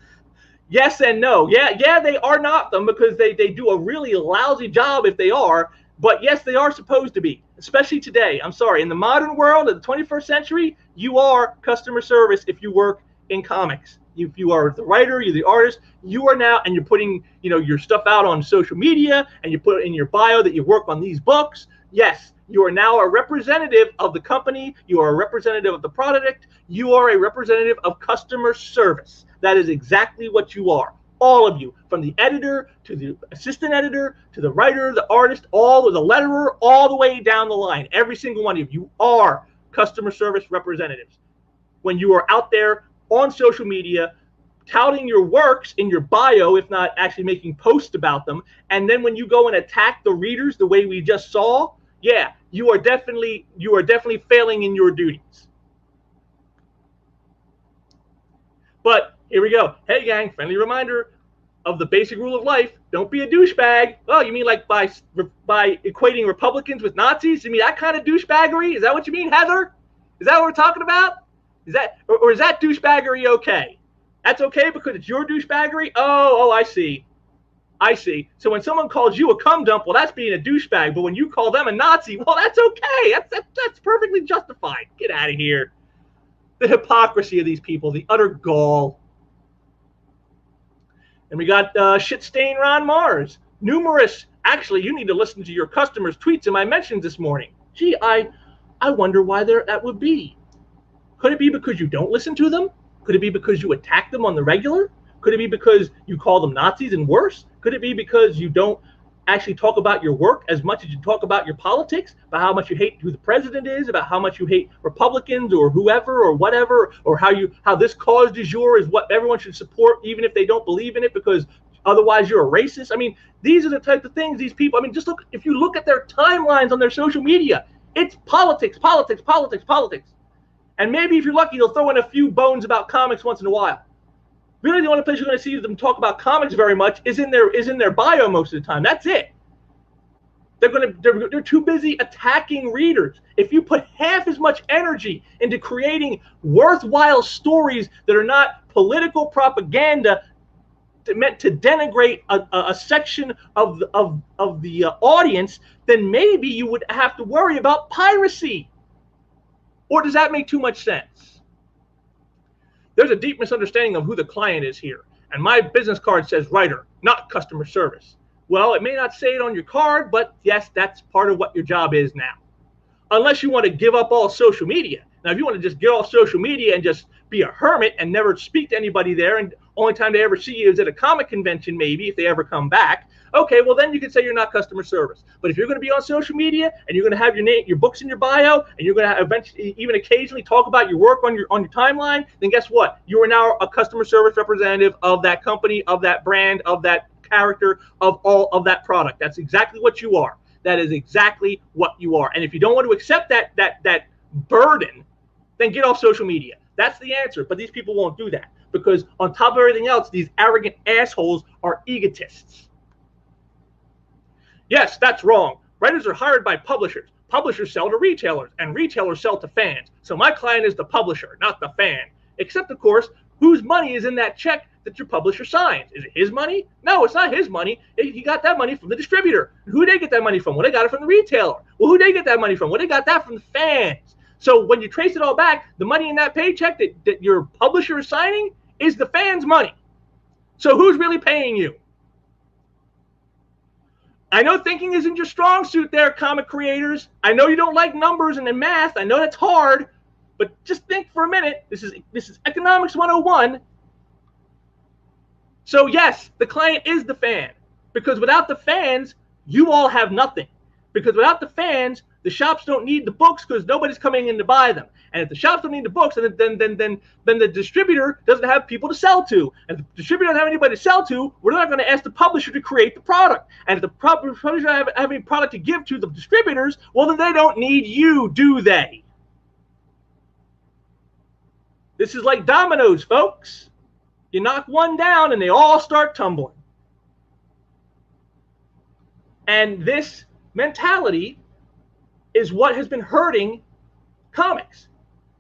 yes and no. Yeah, they are not them because they do a really lousy job if they are. But yes, they are supposed to be, especially today. I'm sorry, in the modern world of the 21st century, you are customer service if you work in comics. If you are the writer, you're the artist, you are now, and you're putting, you know, your stuff out on social media, and you put in your bio that you work on these books. Yes, you are now a representative of the company. You are a representative of the product. You are a representative of customer service. That is exactly what you are. All of you, from the editor to the assistant editor to the writer, the artist, all of the letterer, all the way down the line. Every single one of you are customer service representatives. When you are out there on social media, touting your works in your bio, if not actually making posts about them, and then when you go and attack the readers the way we just saw, yeah, you are definitely failing in your duties. But here we go. Hey gang, friendly reminder of the basic rule of life: don't be a douchebag. Oh, you mean like by equating Republicans with Nazis? You mean that kind of douchebaggery? Is that what you mean, Heather? Is that what we're talking about? Is that, or is that douchebaggery okay? That's okay because it's your douchebaggery? Oh, I see. I see. So when someone calls you a cum dump, well, that's being a douchebag. But when you call them a Nazi, well, that's okay. That's perfectly justified. Get out of here. The hypocrisy of these people, the utter gall. And we got shit-stain Ron Mars. Numerous. Actually, you need to listen to your customers' tweets in my mentions this morning. Gee, I wonder why that would be. Could it be because you don't listen to them? Could it be because you attack them on the regular? Could it be because you call them Nazis and worse? Could it be because you don't actually talk about your work as much as you talk about your politics, about how much you hate who the president is, about how much you hate Republicans or whoever or whatever, or how this cause du jour is what everyone should support even if they don't believe in it because otherwise you're a racist? I mean, these are the type of things these people, I mean, just look, if you look at their timelines on their social media, it's politics, politics, politics, politics. And maybe if you're lucky, they'll throw in a few bones about comics once in a while. Really, the only place you're going to see them talk about comics very much is in their bio most of the time. That's it. They're too busy attacking readers. If you put half as much energy into creating worthwhile stories that are not political propaganda, meant to denigrate a section of the audience, then maybe you would have to worry about piracy. Or does that make too much sense? There's a deep misunderstanding of who the client is here. And my business card says writer, not customer service. Well, it may not say it on your card, but yes, that's part of what your job is now. Unless you want to give up all social media. Now, if you want to just get off social media and just be a hermit and never speak to anybody there, and only time they ever see you is at a comic convention, maybe, if they ever come back, okay, well, then you can say you're not customer service. But if you're going to be on social media and you're going to have your name, your books in your bio, and you're going to eventually, even occasionally, talk about your work on your timeline, then guess what? You are now a customer service representative of that company, of that brand, of that character, of all of that product. That's exactly what you are. That is exactly what you are. And if you don't want to accept that burden, then get off social media. That's the answer. But these people won't do that because on top of everything else, these arrogant assholes are egotists. Yes, that's wrong. Writers are hired by publishers. Publishers sell to retailers, and retailers sell to fans. So my client is the publisher, not the fan. Except, of course, whose money is in that check that your publisher signs? Is it his money? No, it's not his money. He got that money from the distributor. Who they get that money from? Well, they got it from the retailer. Well, who they get that money from? Well, they got that from the fans. So when you trace it all back, the money in that paycheck that your publisher is signing is the fans' money. So who's really paying you? I know thinking isn't your strong suit there, comic creators. I know you don't like numbers and math. I know that's hard. But just think for a minute. This is Economics 101. So yes, the client is the fan. Because without the fans, you all have nothing. Because without the fans, the shops don't need the books because nobody's coming in to buy them. And if the shops don't need the books, then the distributor doesn't have people to sell to. And if the distributor doesn't have anybody to sell to, we're not going to ask the publisher to create the product. And if the publisher doesn't have any product to give to the distributors, well, then they don't need you, do they? This is like dominoes, folks. You knock one down and they all start tumbling. And this mentality is what has been hurting comics.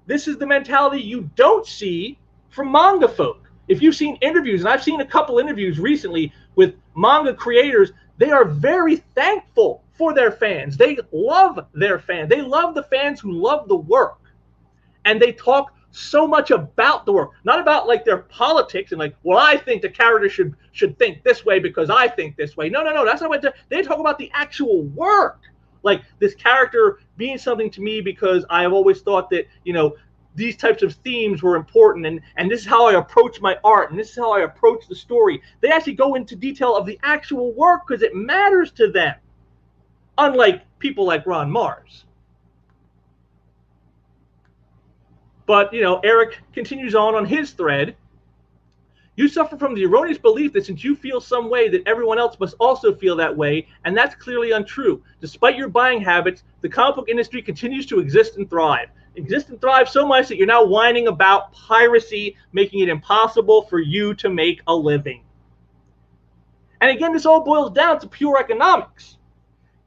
This is the mentality you don't see from manga folk. If you've seen interviews, and I've seen a couple interviews recently with manga creators, they are very thankful for their fans. They love their fans. They love the fans who love the work. And they talk so much about the work, not about like their politics and like, well, I think the character should think this way because I think this way. No, that's not what they talk about. The actual work, like this character being something to me because I have always thought that, you know, these types of themes were important, and this is how I approach my art, and this is how I approach the story. They actually go into detail of the actual work because it matters to them, unlike people like Ron Mars. But, you know, Eric continues on his thread. You suffer from the erroneous belief that since you feel some way that everyone else must also feel that way, and that's clearly untrue. Despite your buying habits, the comic book industry continues to exist and thrive. Exist and thrive so much that you're now whining about piracy, making it impossible for you to make a living. And again, this all boils down to pure economics.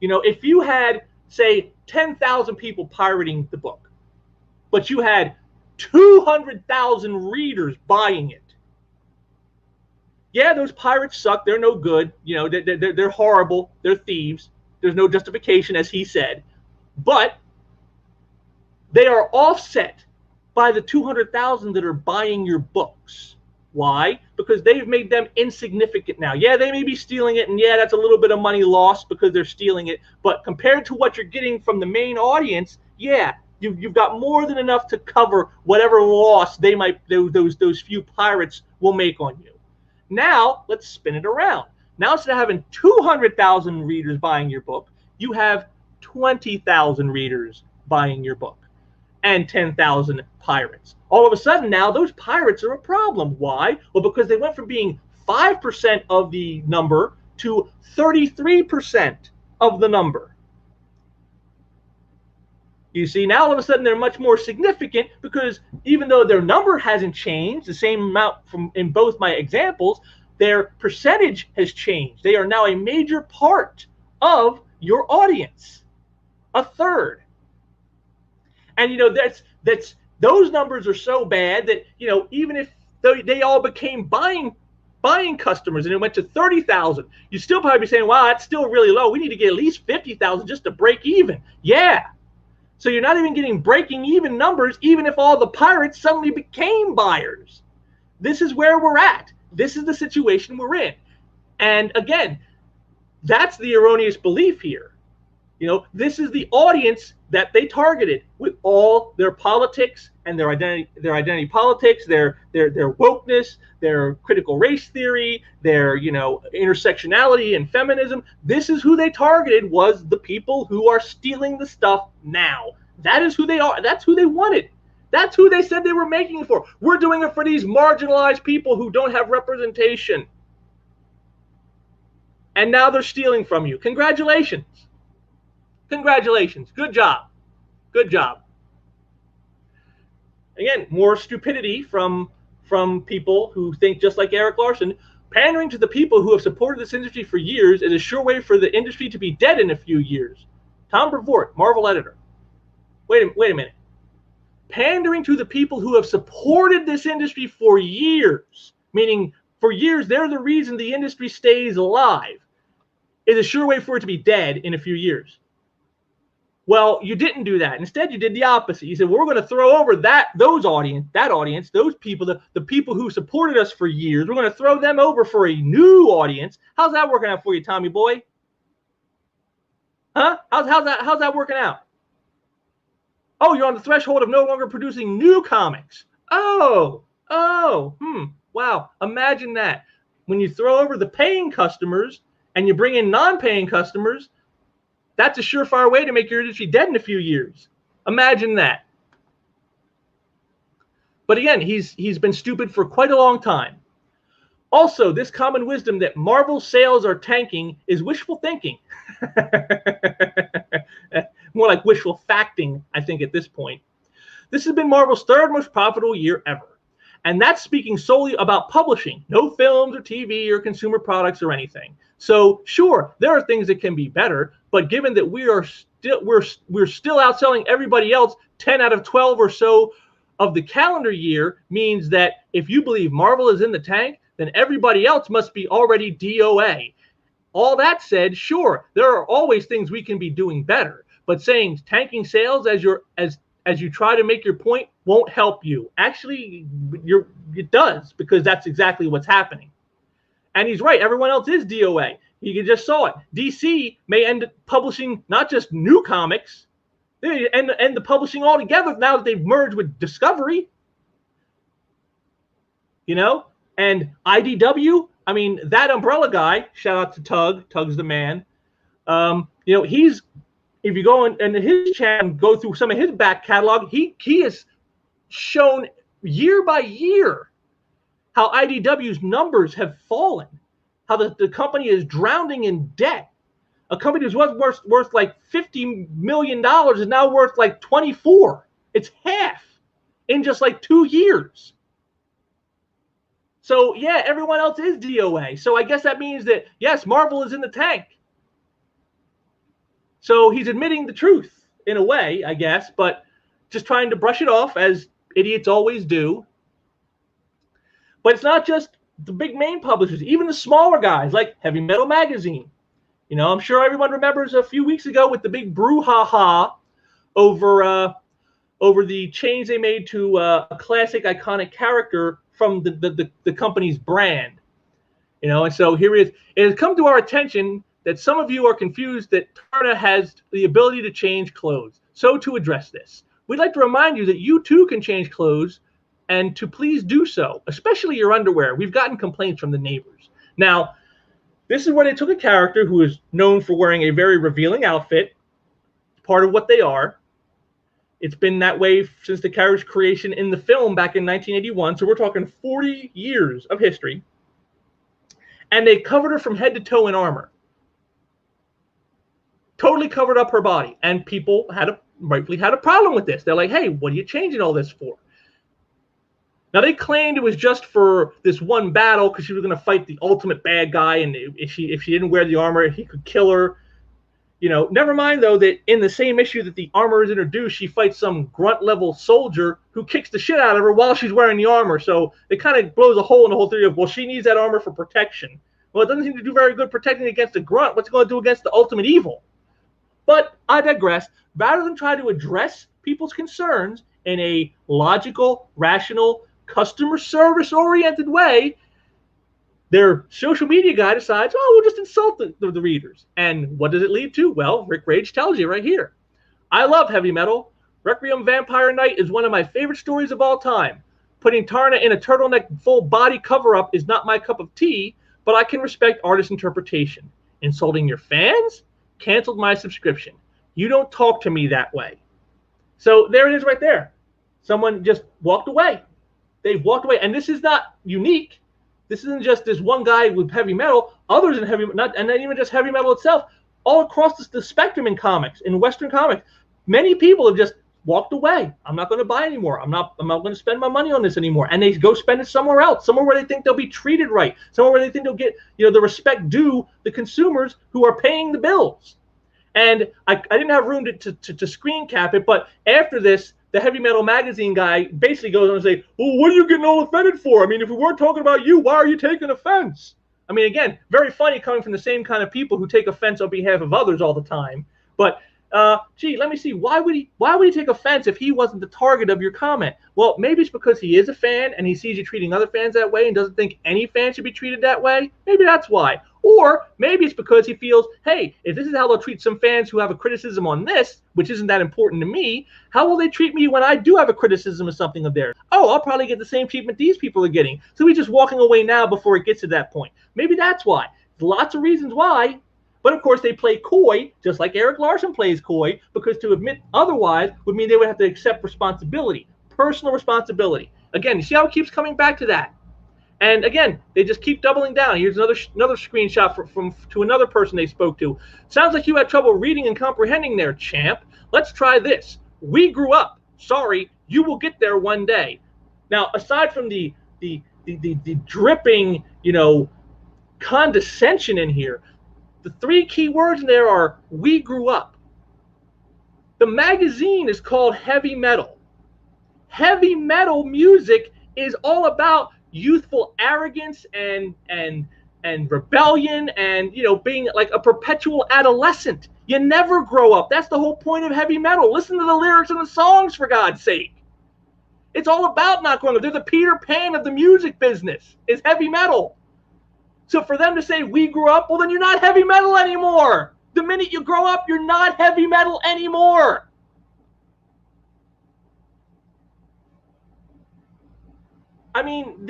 You know, if you had, say, 10,000 people pirating the book, but you had 200,000 readers buying it. Yeah, those pirates suck. They're no good. You know, they're horrible. They're thieves. There's no justification, as he said. But they are offset by the 200,000 that are buying your books. Why? Because they've made them insignificant now. Yeah, they may be stealing it, and yeah, that's a little bit of money lost because they're stealing it. But compared to what you're getting from the main audience, yeah, you've got more than enough to cover whatever loss they might those few pirates will make on you. Now let's spin it around. Now instead of having 200,000 readers buying your book, you have 20,000 readers buying your book and 10,000 pirates. All of a sudden now those pirates are a problem. Why? Well, because they went from being 5% of the number to 33% of the number. You see, now all of a sudden they're much more significant because even though their number hasn't changed, the same amount from in both my examples, their percentage has changed. They are now a major part of your audience, a third. And you know that's those numbers are so bad that, you know, even if they all became buying buying customers, and it went to 30,000. You'd still probably be saying, wow, that's still really low. We need to get at least 50,000 just to break even. Yeah. So you're not even getting breaking even numbers, even if all the pirates suddenly became buyers. This is where we're at. This is the situation we're in. And again, that's the erroneous belief here. This is the audience that they targeted with all their politics and their identity politics, their wokeness, their critical race theory, their intersectionality and feminism. This is who they targeted, was the people who are stealing the stuff now. That is who they are. That's who they wanted. That's who they said they were making it for. We're doing it for these marginalized people who don't have representation. And now they're stealing from you. Congratulations. Congratulations. Good job. Good job. Again, more stupidity from people who think just like Eric Larson. Pandering to the people who have supported this industry for years is a sure way for the industry to be dead in a few years. Tom Brevoort, Marvel editor. Wait a minute. Pandering to the people who have supported this industry for years, meaning for years they're the reason the industry stays alive, is a sure way for it to be dead in a few years. Well, you didn't do that. Instead, you did the opposite. You said, well, we're going to throw over that audience, those people, the people who supported us for years. We're going to throw them over for a new audience. How's that working out for you, Tommy boy? Huh? How's that working out? Oh, you're on the threshold of no longer producing new comics. Wow. Imagine that. When you throw over the paying customers and you bring in non-paying customers, that's a surefire way to make your industry dead in a few years. Imagine that. But again, he's been stupid for quite a long time. Also, this common wisdom that Marvel sales are tanking is wishful thinking. More like wishful facting, I think, at this point. This has been Marvel's third most profitable year ever. And that's speaking solely about publishing, no films or TV or consumer products or anything. So sure, there are things that can be better, but given that we're still outselling everybody else, 10 out of 12 or so of the calendar year means that if you believe Marvel is in the tank, then everybody else must be already DOA. All that said, sure, there are always things we can be doing better, but saying tanking sales as you try to make your point won't help you. Actually, it does, because that's exactly what's happening. And he's right. Everyone else is DOA. You just saw it. DC may end up publishing not just new comics, they may end the publishing altogether now that they've merged with Discovery. And IDW, I mean, that umbrella guy, shout out to Tug. Tug's the man. He's, if you go in his channel and go through some of his back catalog, he has shown year by year how IDW's numbers have fallen, how the company is drowning in debt. A company who's worth like $50 million is now worth like 24. It's half in just like 2 years. So yeah, everyone else is DOA. So I guess that means that, yes, Marvel is in the tank. So he's admitting the truth in a way, I guess, but just trying to brush it off as idiots always do. But it's not just the big main publishers, even the smaller guys like Heavy Metal Magazine. I'm sure everyone remembers a few weeks ago with the big brouhaha over the change they made to a classic iconic character from the company's brand. And so here it is. It has come to our attention that some of you are confused that Tarna has the ability to change clothes. So to address this, we'd like to remind you that you too can change clothes, and to please do so, especially your underwear. We've gotten complaints from the neighbors. Now, this is where they took a character who is known for wearing a very revealing outfit, part of what they are. It's been that way since the character's creation in the film back in 1981, so we're talking 40 years of history. And they covered her from head to toe in armor. Totally covered up her body. And people rightfully had a problem with this. They're like, hey, what are you changing all this for? Now, they claimed it was just for this one battle because she was going to fight the ultimate bad guy, and if she didn't wear the armor, he could kill her. You know, never mind though that in the same issue that the armor is introduced, she fights some grunt level soldier who kicks the shit out of her while she's wearing the armor. So it kind of blows a hole in the whole theory of, well, she needs that armor for protection. Well, it doesn't seem to do very good protecting against a grunt. What's it going to do against the ultimate evil? But I digress. Rather than try to address people's concerns in a logical, rational, customer service oriented way, their social media guy decides, oh, we'll just insult the readers. And what does it lead to? Well, Rick Rage tells you right here. I love heavy metal. Requiem Vampire Night is one of my favorite stories of all time. Putting Tarna in a turtleneck full body cover-up is not my cup of tea, but I can respect artist interpretation. Insulting your fans? Canceled my subscription. You don't talk to me that way. So there it is right there. Someone just walked away. They've walked away. And this is not unique. This isn't just this one guy with heavy metal. Others in heavy, not even just heavy metal itself, all across the spectrum in comics, in Western comics, many people have just walked away. I'm not going to buy anymore. I'm not going to spend my money on this anymore. And they go spend it somewhere else, somewhere where they think they'll be treated right, somewhere where they think they'll get, you know, the respect due the consumers who are paying the bills. And I didn't have room to screen cap it, but after this, the Heavy Metal Magazine guy basically goes on and say, well, what are you getting all offended for? I mean, if we weren't talking about you, why are you taking offense? I mean, again, very funny coming from the same kind of people who take offense on behalf of others all the time. But, gee, let me see. Why would he take offense if he wasn't the target of your comment? Well, maybe it's because he is a fan and he sees you treating other fans that way and doesn't think any fan should be treated that way. Maybe that's why. Or maybe it's because he feels, hey, if this is how they'll treat some fans who have a criticism on this, which isn't that important to me, how will they treat me when I do have a criticism of something of theirs? Oh, I'll probably get the same treatment these people are getting. So he's just walking away now before it gets to that point. Maybe that's why. Lots of reasons why. But of course, they play coy, just like Eric Larson plays coy, because to admit otherwise would mean they would have to accept responsibility, personal responsibility. Again, you see how it keeps coming back to that. And again, they just keep doubling down. Here's another screenshot from another person they spoke to. Sounds like you had trouble reading and comprehending there, champ. Let's try this. We grew up. Sorry, you will get there one day. Now, aside from the dripping, you know, condescension in here, the three key words in there are we grew up. The magazine is called Heavy Metal. Heavy metal music is all about youthful arrogance and rebellion and, you know, being like a perpetual adolescent. You never grow up. That's the whole point of heavy metal. Listen to the lyrics and the songs, for God's sake. It's all about not growing up. They're the Peter Pan of the music business. It's heavy metal. So for them to say we grew up, well, then you're not heavy metal anymore. The minute you grow up, you're not heavy metal anymore. I mean,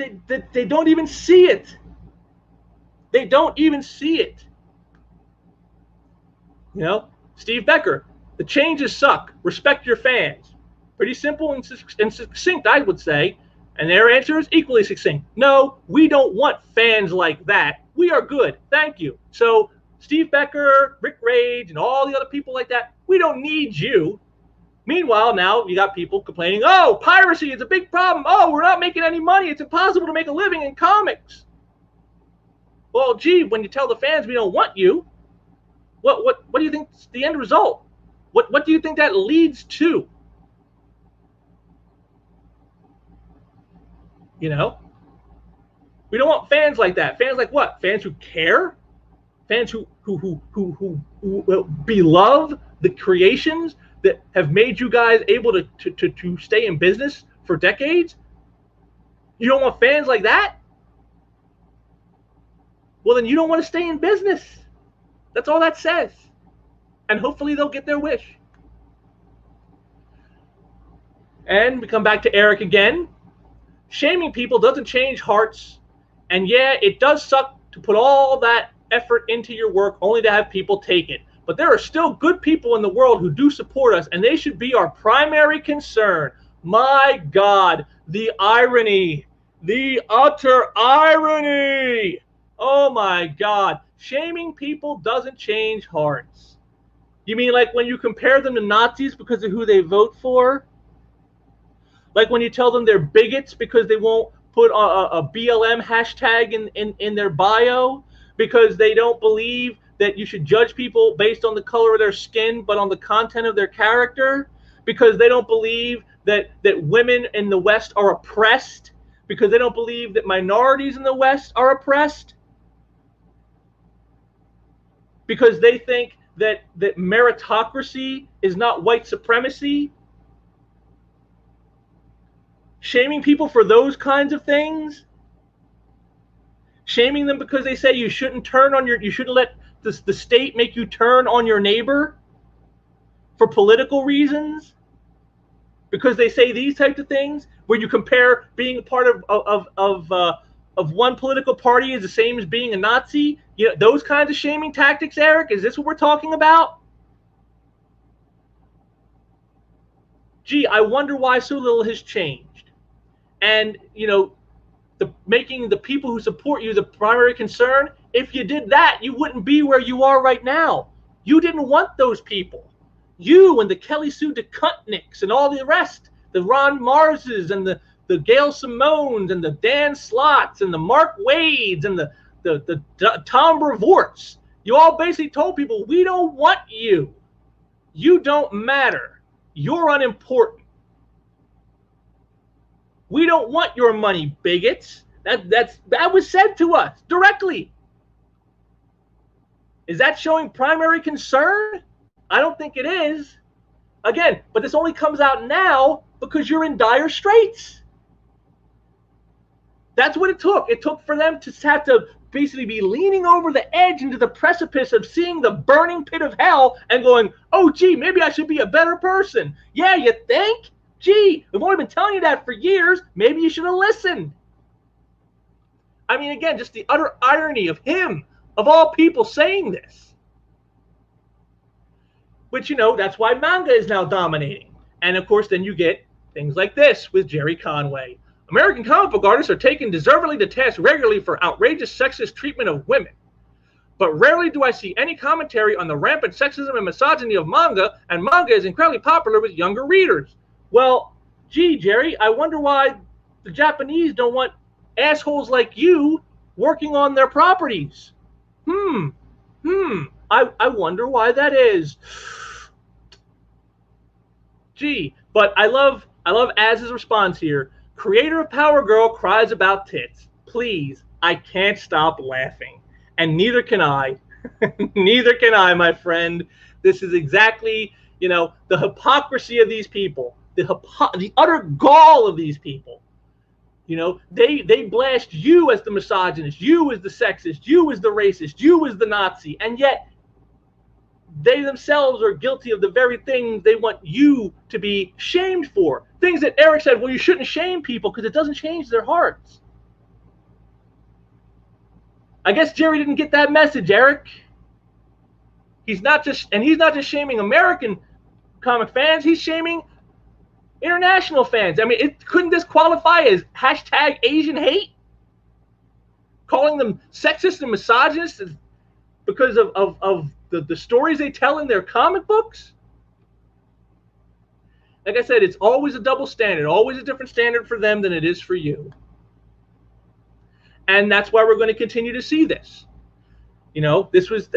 they don't even see it. They don't even see it. You know, Steve Becker, the changes suck. Respect your fans. Pretty simple and succinct, I would say. And their answer is equally succinct. No, we don't want fans like that. We are good. Thank you. So Steve Becker, Rick Rage, and all the other people like that, we don't need you. Meanwhile, now you got people complaining, oh, piracy is a big problem. Oh, we're not making any money. It's impossible to make a living in comics. Well, gee, when you tell the fans we don't want you, what do you think is the end result? What do you think that leads to? You know, we don't want fans like that. Fans like what? Fans who care? Fans who beloved the creations that have made you guys able to stay in business for decades? You don't want fans like that? Well, then you don't want to stay in business. That's all that says. And hopefully they'll get their wish. And we come back to Eric again. Shaming people doesn't change hearts. And yeah, it does suck to put all that effort into your work only to have people take it. But there are still good people in the world who do support us, and they should be our primary concern. My God, the irony, the utter irony. Oh my God, shaming people doesn't change hearts. You mean like when you compare them to Nazis because of who they vote for? Like when you tell them they're bigots because they won't put a BLM hashtag in their bio, because they don't believe that you should judge people based on the color of their skin, but on the content of their character, because they don't believe that women in the West are oppressed, because they don't believe that minorities in the West are oppressed, because they think that meritocracy is not white supremacy. Shaming people for those kinds of things, shaming them because they say you shouldn't let the state make you turn on your neighbor for political reasons, because they say these types of things, where you compare being a part of one political party is the same as being a Nazi. You know, those kinds of shaming tactics, Eric, is this what we're talking about? Gee, I wonder why so little has changed. And, you know, making the people who support you the primary concern, if you did that, you wouldn't be where you are right now. You didn't want those people. You and the Kelly Sue DeCuntnicks and all the rest, the Ron Marses and the Gail Simones and the Dan Slotts and the Mark Wades and the Tom Brevorts, you all basically told people, we don't want you. You don't matter. You're unimportant. We don't want your money, bigots. That was said to us directly. Is that showing primary concern? I don't think it is. Again, but this only comes out now because you're in dire straits. That's what it took. It took for them to have to basically be leaning over the edge into the precipice of seeing the burning pit of hell and going, oh, gee, maybe I should be a better person. Yeah, you think? Gee, we've only been telling you that for years. Maybe you should have listened. I mean, again, just the utter irony of him, of all people, saying this. Which, you know, that's why manga is now dominating. And, of course, then you get things like this with Jerry Conway. American comic book artists are taken deservedly to task regularly for outrageous sexist treatment of women. But rarely do I see any commentary on the rampant sexism and misogyny of manga, and manga is incredibly popular with younger readers. Well, gee, Jerry, I wonder why the Japanese don't want assholes like you working on their properties. I wonder why that is. Gee, but I love Az's response here. Creator of Power Girl cries about tits. Please, I can't stop laughing. And neither can I. Neither can I, my friend. This is exactly, you know, the hypocrisy of these people. The utter gall of these people. You know, they blast you as the misogynist, you as the sexist, you as the racist, you as the Nazi, and yet they themselves are guilty of the very things they want you to be shamed for. Things that Eric said, well, you shouldn't shame people because it doesn't change their hearts. I guess Jerry didn't get that message, Eric. He's not just shaming American comic fans, he's shaming international fans. I mean, couldn't this qualify as hashtag Asian hate? Calling them sexist and misogynist because of the stories they tell in their comic books? Like I said, it's always a double standard, always a different standard for them than it is for you. And that's why we're going to continue to see this. You know, this was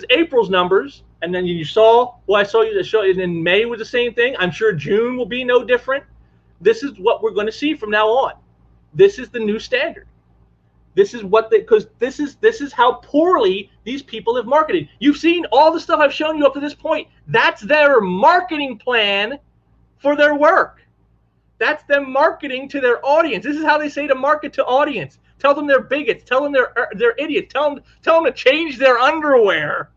April's numbers, and then you saw, well, I saw you the show, and in May was the same thing. I'm sure June will be no different. This is what we're going to see from now on. This is the new standard. This is what because this is how poorly these people have marketed. You've seen all the stuff I've shown you up to this point. That's their marketing plan for their work. That's them marketing to their audience. This is how they say to market to audience. Tell them they're bigots. Tell them they're idiots. Tell them to change their underwear.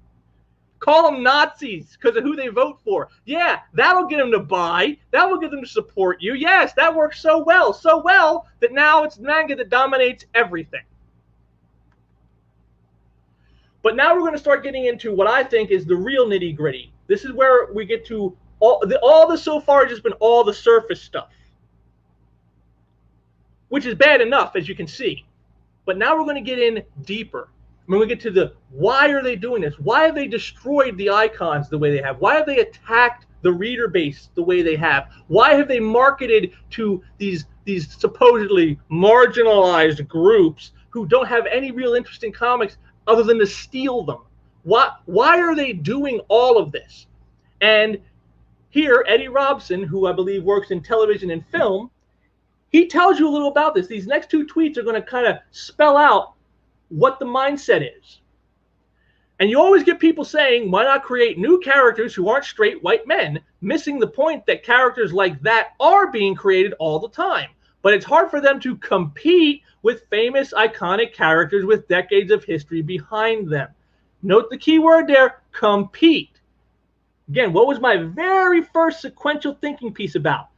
Call them Nazis because of who they vote for. Yeah, that'll get them to buy. That will get them to support you. Yes, that works so well that now it's manga that dominates everything. But now we're going to start getting into what I think is the real nitty-gritty. This is where we get to all this so far has just been all the surface stuff, which is bad enough, as you can see. But now we're going to get in deeper. When we get to the why are they doing this? Why have they destroyed the icons the way they have? Why have they attacked the reader base the way they have? Why have they marketed to these supposedly marginalized groups who don't have any real interest in comics other than to steal them? Why are they doing all of this? And here, Eddie Robson, who I believe works in television and film, he tells you a little about this. These next 2 tweets are going to kind of spell out what the mindset is. And you always get people saying, why not create new characters who aren't straight white men, missing the point that characters like that are being created all the time. But it's hard for them to compete with famous, iconic characters with decades of history behind them. Note the key word there, compete. Again, what was my very first sequential thinking piece about?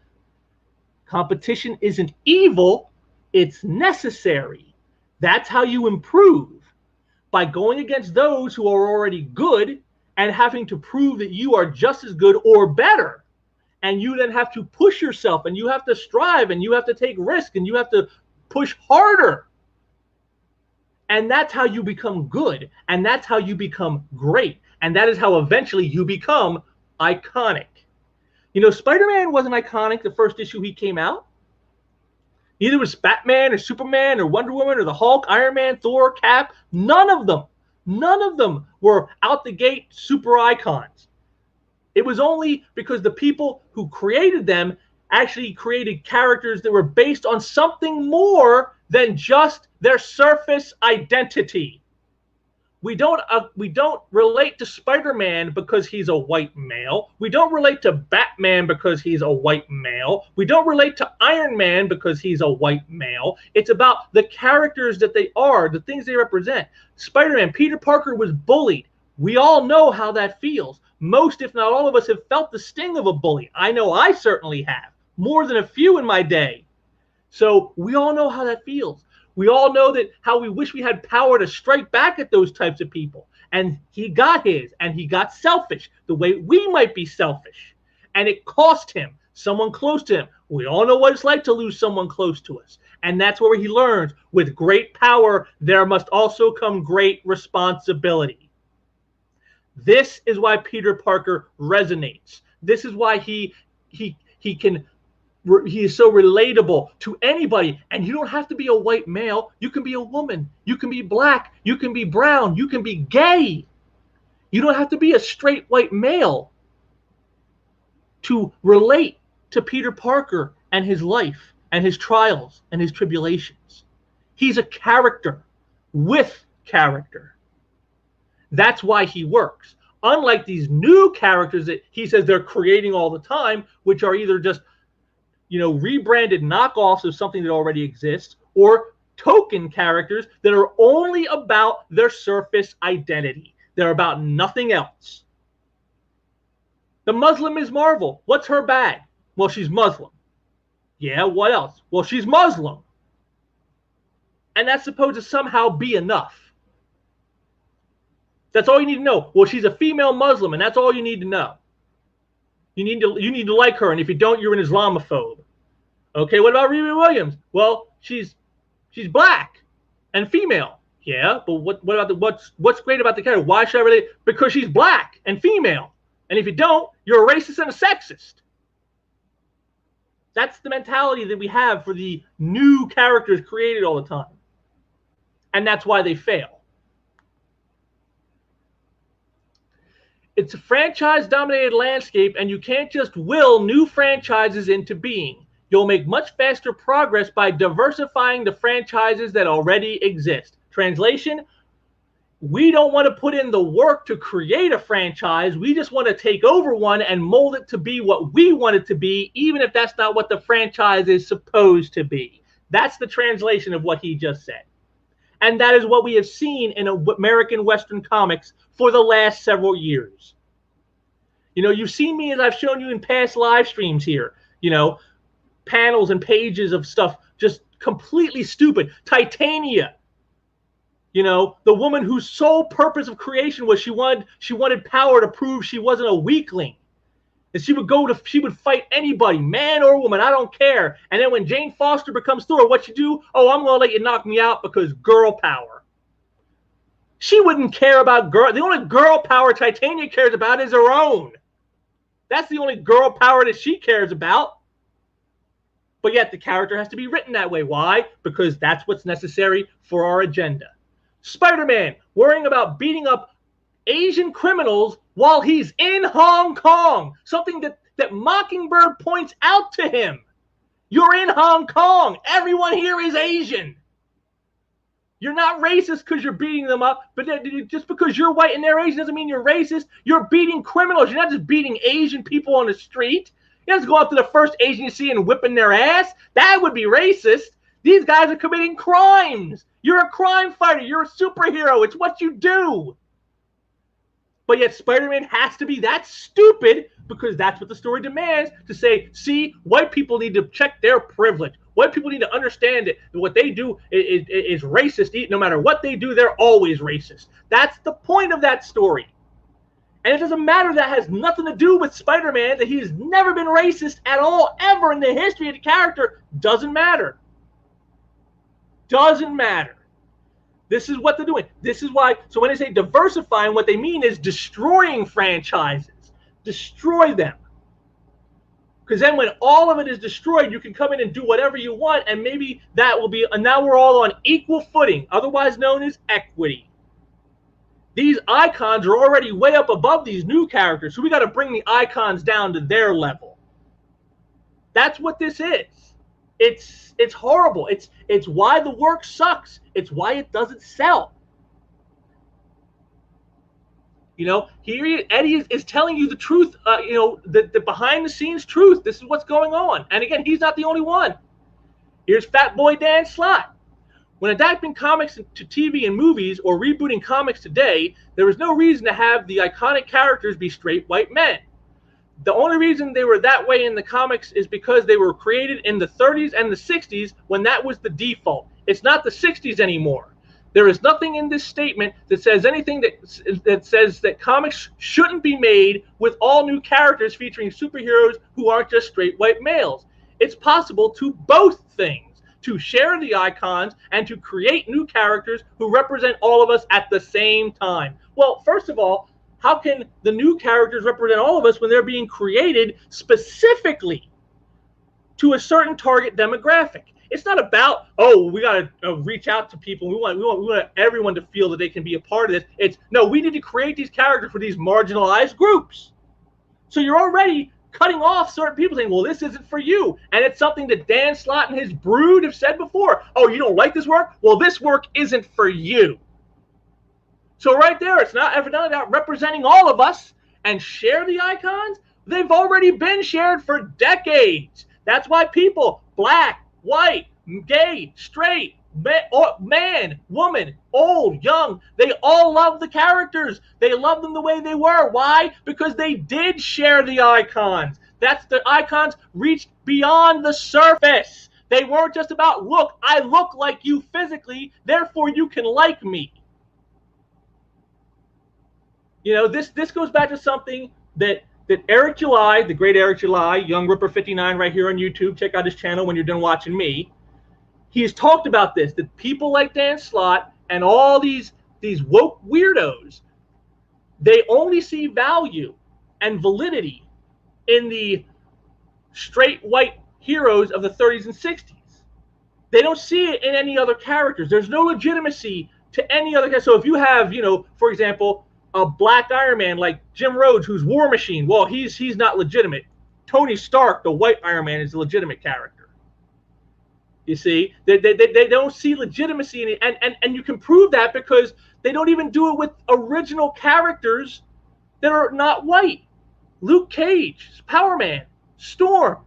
Competition isn't evil, it's necessary. That's how you improve. By going against those who are already good and having to prove that you are just as good or better. And you then have to push yourself, and you have to strive, and you have to take risk, and you have to push harder. And that's how you become good. And that's how you become great. And that is how eventually you become iconic. You know, Spider-Man wasn't iconic the first issue he came out. Neither was Batman or Superman or Wonder Woman or the Hulk, Iron Man, Thor, Cap. None of them were out the gate super icons. It was only because the people who created them actually created characters that were based on something more than just their surface identity. We don't relate to Spider-Man because he's a white male. We don't relate to Batman because he's a white male. We don't relate to Iron Man because he's a white male. It's about the characters that they are, the things they represent. Spider-Man, Peter Parker was bullied. We all know how that feels. Most, if not all of us, have felt the sting of a bully. I know I certainly have, more than a few in my day. So we all know how that feels. We all know that how we wish we had power to strike back at those types of people. And he got his, and he got selfish the way we might be selfish. And it cost him, someone close to him. We all know what it's like to lose someone close to us. And that's where he learns, with great power, there must also come great responsibility. This is why Peter Parker resonates. This is why he is so relatable to anybody. And you don't have to be a white male. You can be a woman. You can be black. You can be brown. You can be gay. You don't have to be a straight white male to relate to Peter Parker and his life and his trials and his tribulations. He's a character with character. That's why he works. Unlike these new characters that he says they're creating all the time, which are either just, you know, rebranded knockoffs of something that already exists, or token characters that are only about their surface identity. They're about nothing else. The Muslim Ms. Marvel. What's her bag? Well, she's Muslim. Yeah, what else? Well, she's Muslim. And that's supposed to somehow be enough. That's all you need to know. Well, she's a female Muslim, and that's all you need to know. You need to like her, and if you don't, you're an Islamophobe. Okay, what about Riri Williams? Well, she's black and female. Yeah, but what about what's great about the character? Why should I relate? Because she's black and female. And if you don't, you're a racist and a sexist. That's the mentality that we have for the new characters created all the time. And that's why they fail. It's a franchise-dominated landscape, and you can't just will new franchises into being. You'll make much faster progress by diversifying the franchises that already exist. Translation, we don't want to put in the work to create a franchise. We just want to take over one and mold it to be what we want it to be, even if that's not what the franchise is supposed to be. That's the translation of what he just said. And that is what we have seen in American Western comics for the last several years. You know, you've seen me, as I've shown you in past live streams here, you know, panels and pages of stuff just completely stupid. Titania, you know, the woman whose sole purpose of creation was she wanted power to prove she wasn't a weakling. And she would fight anybody, man or woman, I don't care. And then when Jane Foster becomes Thor, what you do? Oh, I'm going to let you knock me out because girl power. She wouldn't care about girl. The only girl power Titania cares about is her own. That's the only girl power that she cares about. But yet the character has to be written that way. Why? Because that's what's necessary for our agenda. Spider-Man, worrying about beating up Asian criminals while he's in Hong Kong. Something that Mockingbird points out to him. You're in Hong Kong. Everyone here is Asian. You're not racist because you're beating them up, but just because you're white and they're Asian doesn't mean you're racist. You're beating criminals. You're not just beating Asian people on the street. You don't just go up to the first Asian you see and whipping their ass. That would be racist. These guys are committing crimes. You're a crime fighter. You're a superhero. It's what you do. But yet Spider-Man has to be that stupid because that's what the story demands, to say, see, white people need to check their privilege. White people need to understand that what they do is racist. No matter what they do, they're always racist. That's the point of that story. And it doesn't matter, that has nothing to do with Spider-Man, that he's never been racist at all, ever in the history of the character. Doesn't matter. Doesn't matter. This is what they're doing. This is why, so when they say diversifying, what they mean is destroying franchises. Destroy them. Because then when all of it is destroyed, you can come in and do whatever you want, and maybe that will be, and now we're all on equal footing, otherwise known as equity. These icons are already way up above these new characters, so we got to bring the icons down to their level. That's what this is. It's horrible. It's why the work sucks. It's why it doesn't sell. You know, here Eddie is telling you the truth, you know, the behind-the-scenes truth. This is what's going on. And again, he's not the only one. Here's Fat Boy Dan Slott. When adapting comics to TV and movies or rebooting comics today, there is no reason to have the iconic characters be straight white men. The only reason they were that way in the comics is because they were created in the 30s and the 60s when that was the default. It's not the 60s anymore. There is nothing in this statement that says anything that says that comics shouldn't be made with all new characters featuring superheroes who aren't just straight white males. It's possible to both things, to share the icons and to create new characters who represent all of us at the same time. Well, first of all, how can the new characters represent all of us when they're being created specifically to a certain target demographic? It's not about, oh, we got to reach out to people. We want everyone to feel that they can be a part of this. It's, no, we need to create these characters for these marginalized groups. So you're already cutting off certain people, saying, well, this isn't for you. And it's something that Dan Slott and his brood have said before. Oh, you don't like this work? Well, this work isn't for you. So right there, it's not evidently about representing all of us and share the icons. They've already been shared for decades. That's why people, black, white, gay, straight, man, woman, old, young, they all love the characters. They love them the way they were. Why? Because they did share the icons. That's the icons reached beyond the surface. They weren't just about, look, I look like you physically, therefore you can like me. You know, this goes back to something that Eric July, the great Eric July, Young Ripper 59 right here on YouTube, check out his channel when you're done watching me. He's talked about this, that people like Dan Slott and all these woke weirdos, they only see value and validity in the straight white heroes of the 30s and 60s. They don't see it in any other characters. There's no legitimacy to any other character. So if you have, you know, for example, a black Iron Man like Jim Rhodes, who's War Machine, well, he's not legitimate. Tony Stark, the white Iron Man, is a legitimate character. You see, they don't see legitimacy in it, and you can prove that because they don't even do it with original characters that are not white. Luke Cage, Power Man, Storm,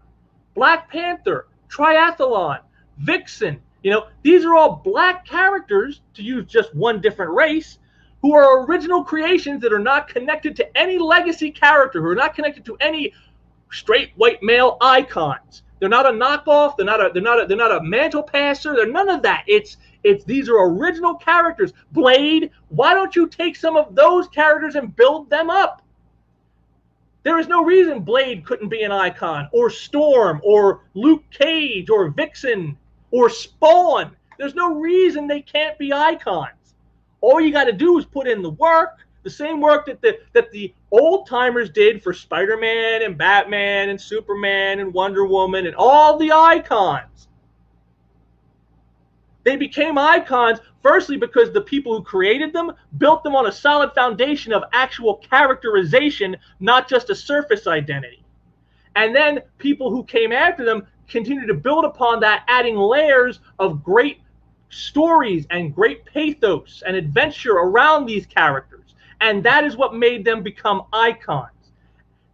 Black Panther, Triathlon, Vixen. You know, these are all black characters, to use just one different race, who are original creations that are not connected to any legacy character, who are not connected to any straight white male icons. They're not a knockoff. They're not a mantle passer. They're none of that. These are original characters. Blade. Why don't you take some of those characters and build them up? There is no reason Blade couldn't be an icon, or Storm, or Luke Cage, or Vixen, or Spawn. There's no reason they can't be icons. All you got to do is put in the work, the same work that the old-timers did for Spider-Man and Batman and Superman and Wonder Woman and all the icons. They became icons Firstly, because the people who created them built them on a solid foundation of actual characterization, not just a surface identity. And then people who came after them continued to build upon that, adding layers of great stories and great pathos and adventure around these characters. And that is what made them become icons.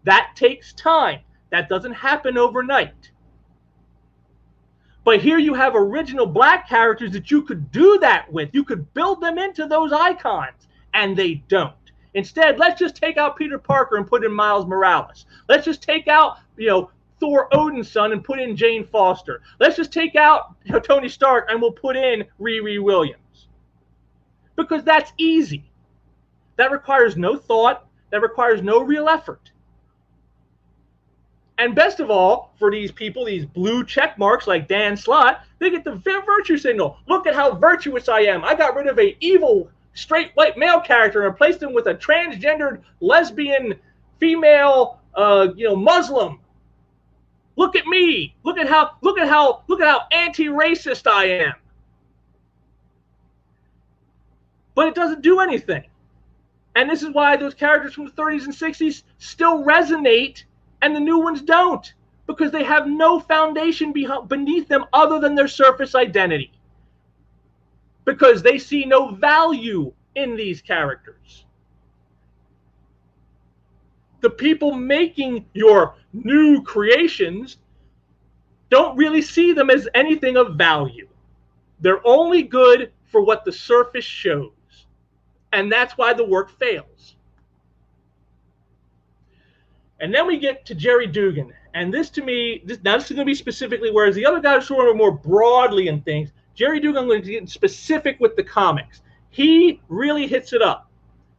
That takes time. That doesn't happen overnight. But here you have original black characters that you could do that with. You could build them into those icons, and they don't. Instead, let's just take out Peter Parker and put in Miles Morales. Let's just take out, Thor Odin's son and put in Jane Foster. Let's just take out Tony Stark and we'll put in Riri Williams. Because that's easy. That requires no thought. That requires no real effort. And best of all, for these people, these blue check marks like Dan Slott, they get the virtue signal. Look at how virtuous I am. I got rid of an evil, straight white male character and replaced him with a transgendered, lesbian, female, Muslim. Look at me. Look at how anti-racist I am. But it doesn't do anything. And this is why those characters from the 30s and 60s still resonate and the new ones don't, because they have no foundation beneath them other than their surface identity. Because they see no value in these characters. The people making your new creations don't really see them as anything of value. They're only good for what the surface shows. And that's why the work fails. And then we get to Jerry Dugan. And this to me, this is going to be specifically, whereas the other guys sort of more broadly in things, Jerry Dugan, I'm going to get specific with the comics. He really hits it up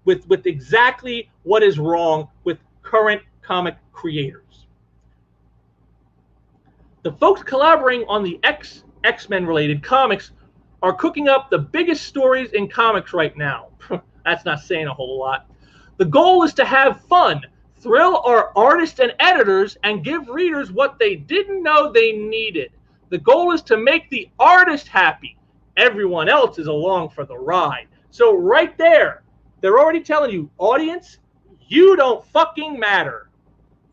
with exactly what is wrong with current comic creators. The folks collaborating on the X-Men related comics are cooking up the biggest stories in comics right now. That's not saying a whole lot. The goal is to have fun, thrill our artists and editors, and give readers what they didn't know they needed. The goal is to make the artist happy. Everyone else is along for the ride. So right there, they're already telling you, audience, you don't fucking matter.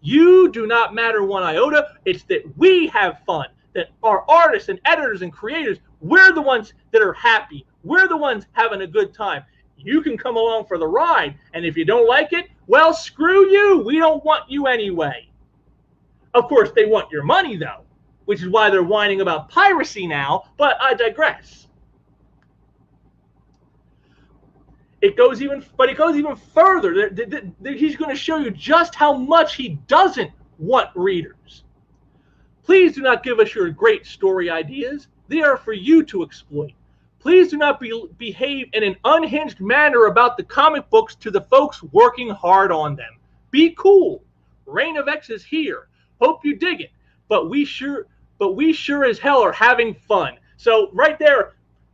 You do not matter one iota. It's that we have fun, that our artists and editors and creators, we're the ones that are happy. We're the ones having a good time. You can come along for the ride, and if you don't like it, well, screw you. We don't want you anyway. Of course, they want your money, though, which is why they're whining about piracy now, but I digress. It goes even further. He's going to show you just how much he doesn't want readers. Please do not give us your great story ideas. They are for you to exploit. Please do not behave in an unhinged manner about the comic books to the folks working hard on them. Be cool. Reign of X is here. Hope you dig it. But we sure as hell are having fun. So right there,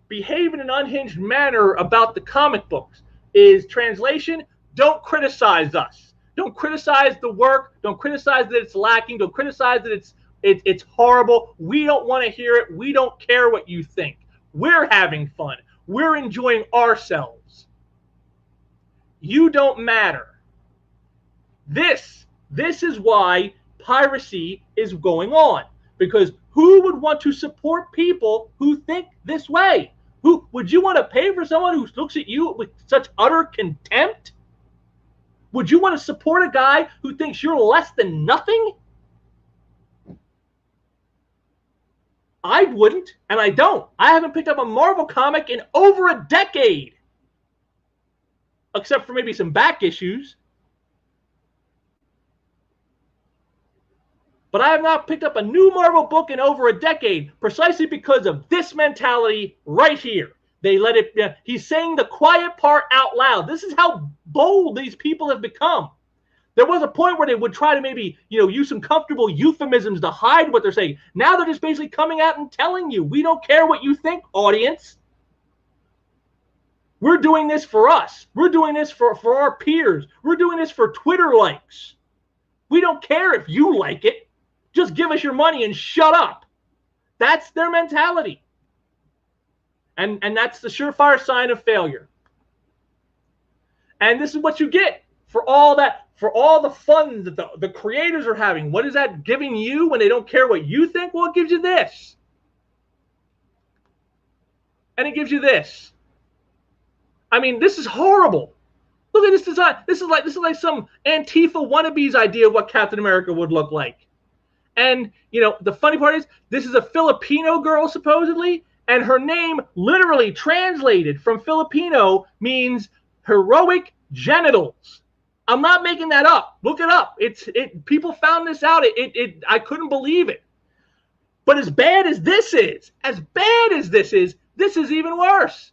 behave in an unhinged manner about the comic books is translation. Don't criticize us. Don't criticize the work. Don't criticize that it's lacking. Don't criticize that it's horrible. We don't want to hear it. We don't care what you think. We're having fun. We're enjoying ourselves. You don't matter. This is why piracy is going on. Because who would want to support people who think this way? Who would you want to pay for someone who looks at you with such utter contempt? Would you want to support a guy who thinks you're less than nothing? I wouldn't, and I don't. I haven't picked up a Marvel comic in over a decade. Except for maybe some back issues. But I have not picked up a new Marvel book in over a decade, precisely because of this mentality right here. They let it, he's saying the quiet part out loud. This is how bold these people have become. There was a point where they would try to maybe, use some comfortable euphemisms to hide what they're saying. Now they're just basically coming out and telling you, we don't care what you think, audience. We're doing this for us. We're doing this for our peers. We're doing this for Twitter likes. We don't care if you like it. Just give us your money and shut up. That's their mentality. And that's the surefire sign of failure. And this is what you get for all that, for all the fun that the creators are having. What is that giving you when they don't care what you think? Well, it gives you this. And it gives you this. I mean, this is horrible. Look at this design. This is like some Antifa wannabes idea of what Captain America would look like. And, you know, the funny part is this is a Filipino girl, supposedly, and her name literally translated from Filipino means heroic genitals. I'm not making that up. Look it up. People found this out. I couldn't believe it. But as bad as this is, this is even worse.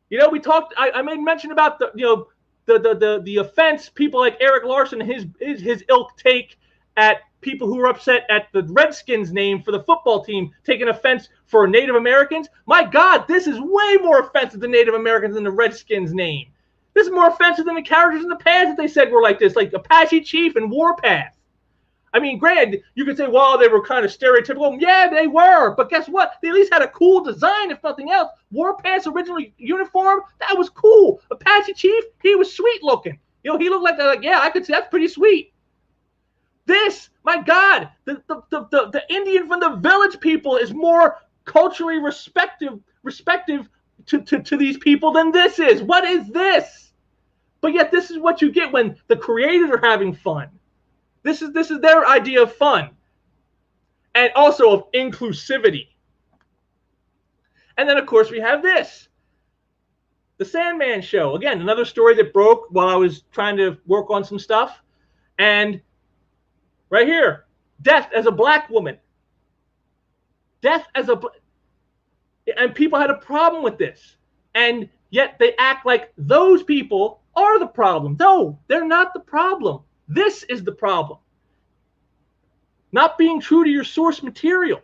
You know, we talked. I made mention about the offense people like Eric Larson and his ilk take at people who were upset at the Redskins name for the football team taking offense for Native Americans. My God, this is way more offensive to Native Americans than the Redskins name. This is more offensive than the characters in the past that they said were like this, like Apache Chief and Warpath. I mean, granted, you could say, well, they were kind of stereotypical. Yeah, they were. But guess what? They at least had a cool design, if nothing else. Warpath's original uniform, that was cool. Apache Chief, he was sweet looking. You know, he looked like yeah, I could see that's pretty sweet. This, my God, the Indian from the Village people is more culturally respective to these people than this is. What is this? But yet this is what you get when the creators are having fun. This is their idea of fun. And also of inclusivity. And then, of course, we have this. The Sandman Show. Again, another story that broke while I was trying to work on some stuff. And right here, death as a black woman. Death as a... And people had a problem with this. And yet they act like those people are the problem. No, they're not the problem. This is the problem. Not being true to your source material.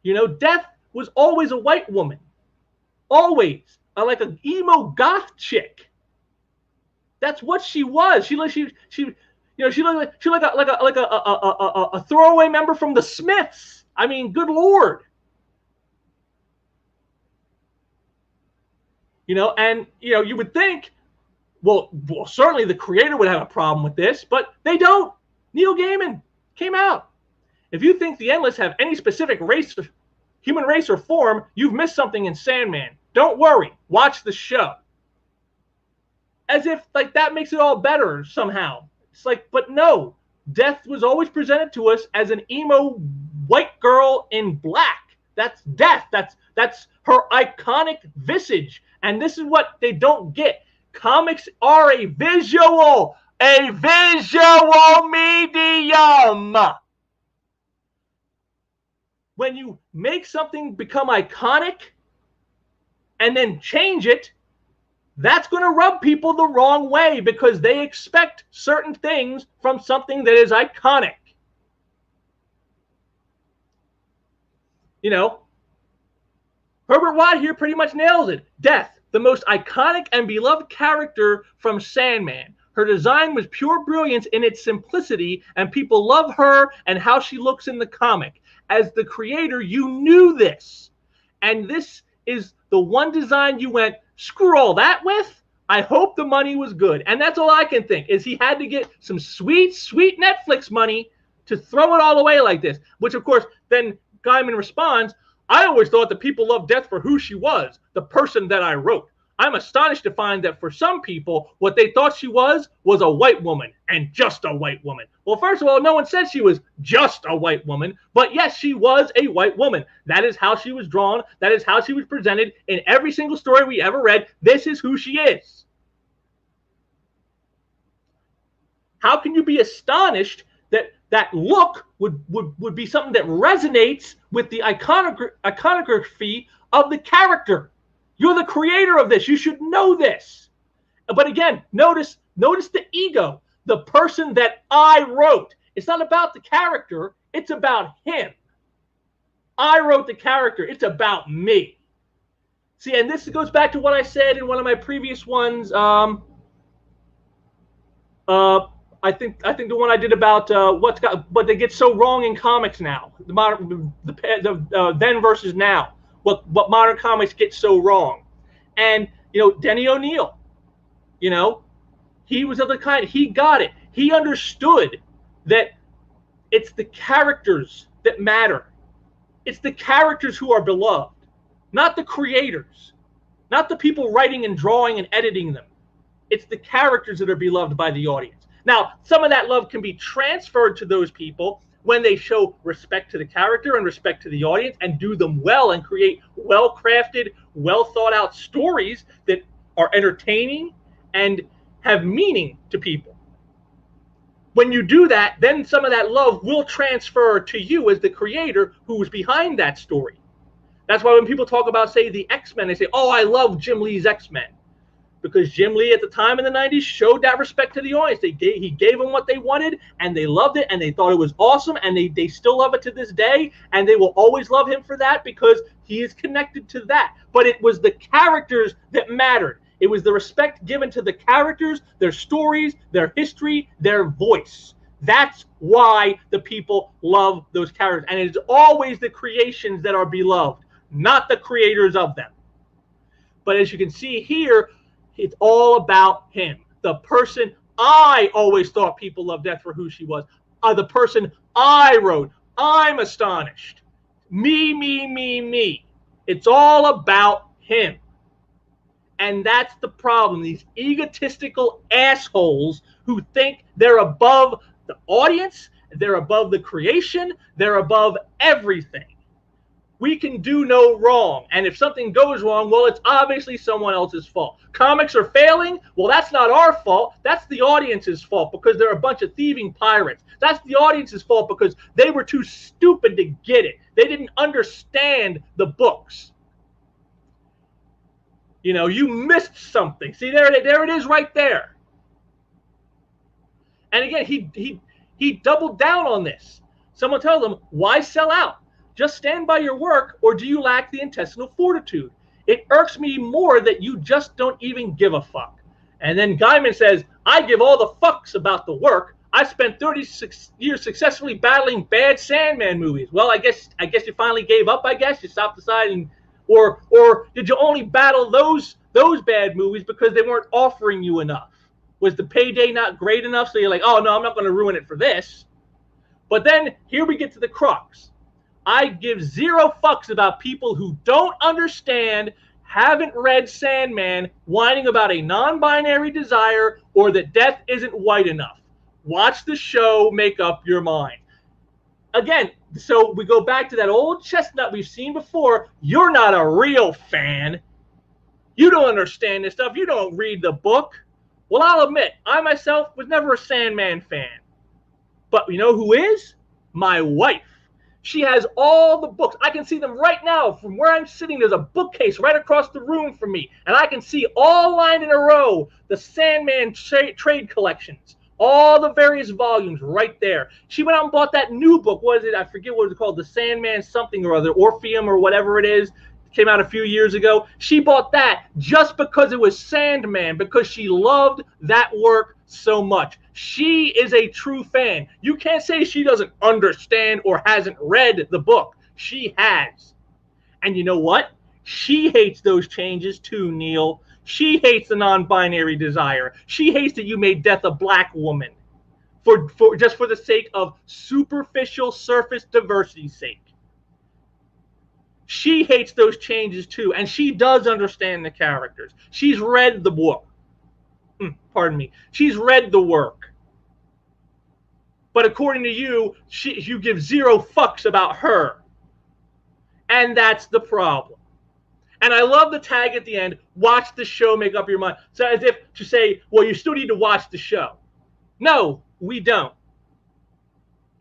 You know, death was always a white woman. Always. Like an emo goth chick. That's what she was. She looked like a throwaway member from the Smiths. I mean, good Lord. You know, and you know, you would think, well, certainly the creator would have a problem with this, but they don't. Neil Gaiman came out. If you think the Endless have any specific race, human race or form, you've missed something in Sandman. Don't worry. Watch the show. As if like that makes it all better somehow. It's like, but no. Death was always presented to us as an emo white girl in black. That's death. That's her iconic visage. And this is what they don't get. Comics are a visual medium. When you make something become iconic and then change it, that's going to rub people the wrong way because they expect certain things from something that is iconic. You know, Herbert Watt here pretty much nails it. Death, the most iconic and beloved character from Sandman. Her design was pure brilliance in its simplicity, and people love her and how she looks in the comic. As the creator, you knew this. And this is the one design you went, screw all that with? I hope the money was good. And that's all I can think, is he had to get some sweet, sweet Netflix money to throw it all away like this. Which, of course, then Gaiman responds, I always thought that people loved Death for who she was, the person that I wrote. I'm astonished to find that for some people, what they thought she was a white woman, and just a white woman. Well, first of all, no one said she was just a white woman, but yes, she was a white woman. That is how she was drawn. That is how she was presented in every single story we ever read. This is who she is. How can you be astonished that that look would be something that resonates with the iconography of the character? You're the creator of this. You should know this. But again, notice the ego, the person that I wrote. It's not about the character. It's about him. I wrote the character. It's about me. See, and this goes back to what I said in one of my previous ones. I think the one I did about what they get so wrong in comics now, the then versus now. what modern comics get so wrong. And, Denny O'Neil, he was of the kind, he got it. He understood that it's the characters that matter. It's the characters who are beloved, not the creators, not the people writing and drawing and editing them. It's the characters that are beloved by the audience. Now, some of that love can be transferred to those people when they show respect to the character and respect to the audience and do them well and create well-crafted, well-thought-out stories that are entertaining and have meaning to people. When you do that, then some of that love will transfer to you as the creator who's behind that story. That's why when people talk about, say, the X-Men, they say, oh, I love Jim Lee's X-Men. Because Jim Lee at the time in the 90s showed that respect to the audience. He gave them what they wanted, and they loved it, and they thought it was awesome, and they still love it to this day, and they will always love him for that because he is connected to that. But it was the characters that mattered. It was the respect given to the characters, their stories, their history, their voice. That's why the people love those characters. And it's always the creations that are beloved, not the creators of them. But as you can see here, it's all about him. The person I always thought people loved Death for who she was. The person I wrote. I'm astonished. Me, me, me, me. It's all about him. And that's the problem. These egotistical assholes who think they're above the audience, they're above the creation, they're above everything. We can do no wrong. And if something goes wrong, well, it's obviously someone else's fault. Comics are failing? Well, that's not our fault. That's the audience's fault because they're a bunch of thieving pirates. That's the audience's fault because they were too stupid to get it. They didn't understand the books. You missed something. See, there it is right there. And again, he doubled down on this. Someone tells him, why sell out? Just stand by your work, or do you lack the intestinal fortitude? It irks me more that you just don't even give a fuck. And then Gaiman says, I give all the fucks about the work. I spent 36 years successfully battling bad Sandman movies. Well, I guess you finally gave up, I guess. You stopped deciding. Or did you only battle those bad movies because they weren't offering you enough? Was the payday not great enough? So you're like, oh, no, I'm not going to ruin it for this. But then here we get to the crux. I give zero fucks about people who don't understand, haven't read Sandman, whining about a non-binary desire or that death isn't white enough. Watch the show, make up your mind. Again, so we go back to that old chestnut we've seen before. You're not a real fan. You don't understand this stuff. You don't read the book. Well, I'll admit, I myself was never a Sandman fan. But you know who is? My wife. She has all the books. I can see them right now from where I'm sitting. There's a bookcase right across the room from me. And I can see all lined in a row the Sandman trade collections. All the various volumes right there. She went out and bought that new book. What is it? I forget what it's called. The Sandman something or other. Orpheum or whatever it is. It came out a few years ago. She bought that just because it was Sandman. Because she loved that work so much. She is a true fan. You can't say she doesn't understand or hasn't read the book. She has. And you know what? She hates those changes too, Neil. She hates the non-binary desire. She hates that you made Death a black woman for just for the sake of superficial surface diversity's sake. She hates those changes too, and she does understand the characters. She's read the book. Pardon me. She's read the work. But according to you, you give zero fucks about her. And that's the problem. And I love the tag at the end, watch the show, make up your mind. So as if to say, well, you still need to watch the show. No, we don't.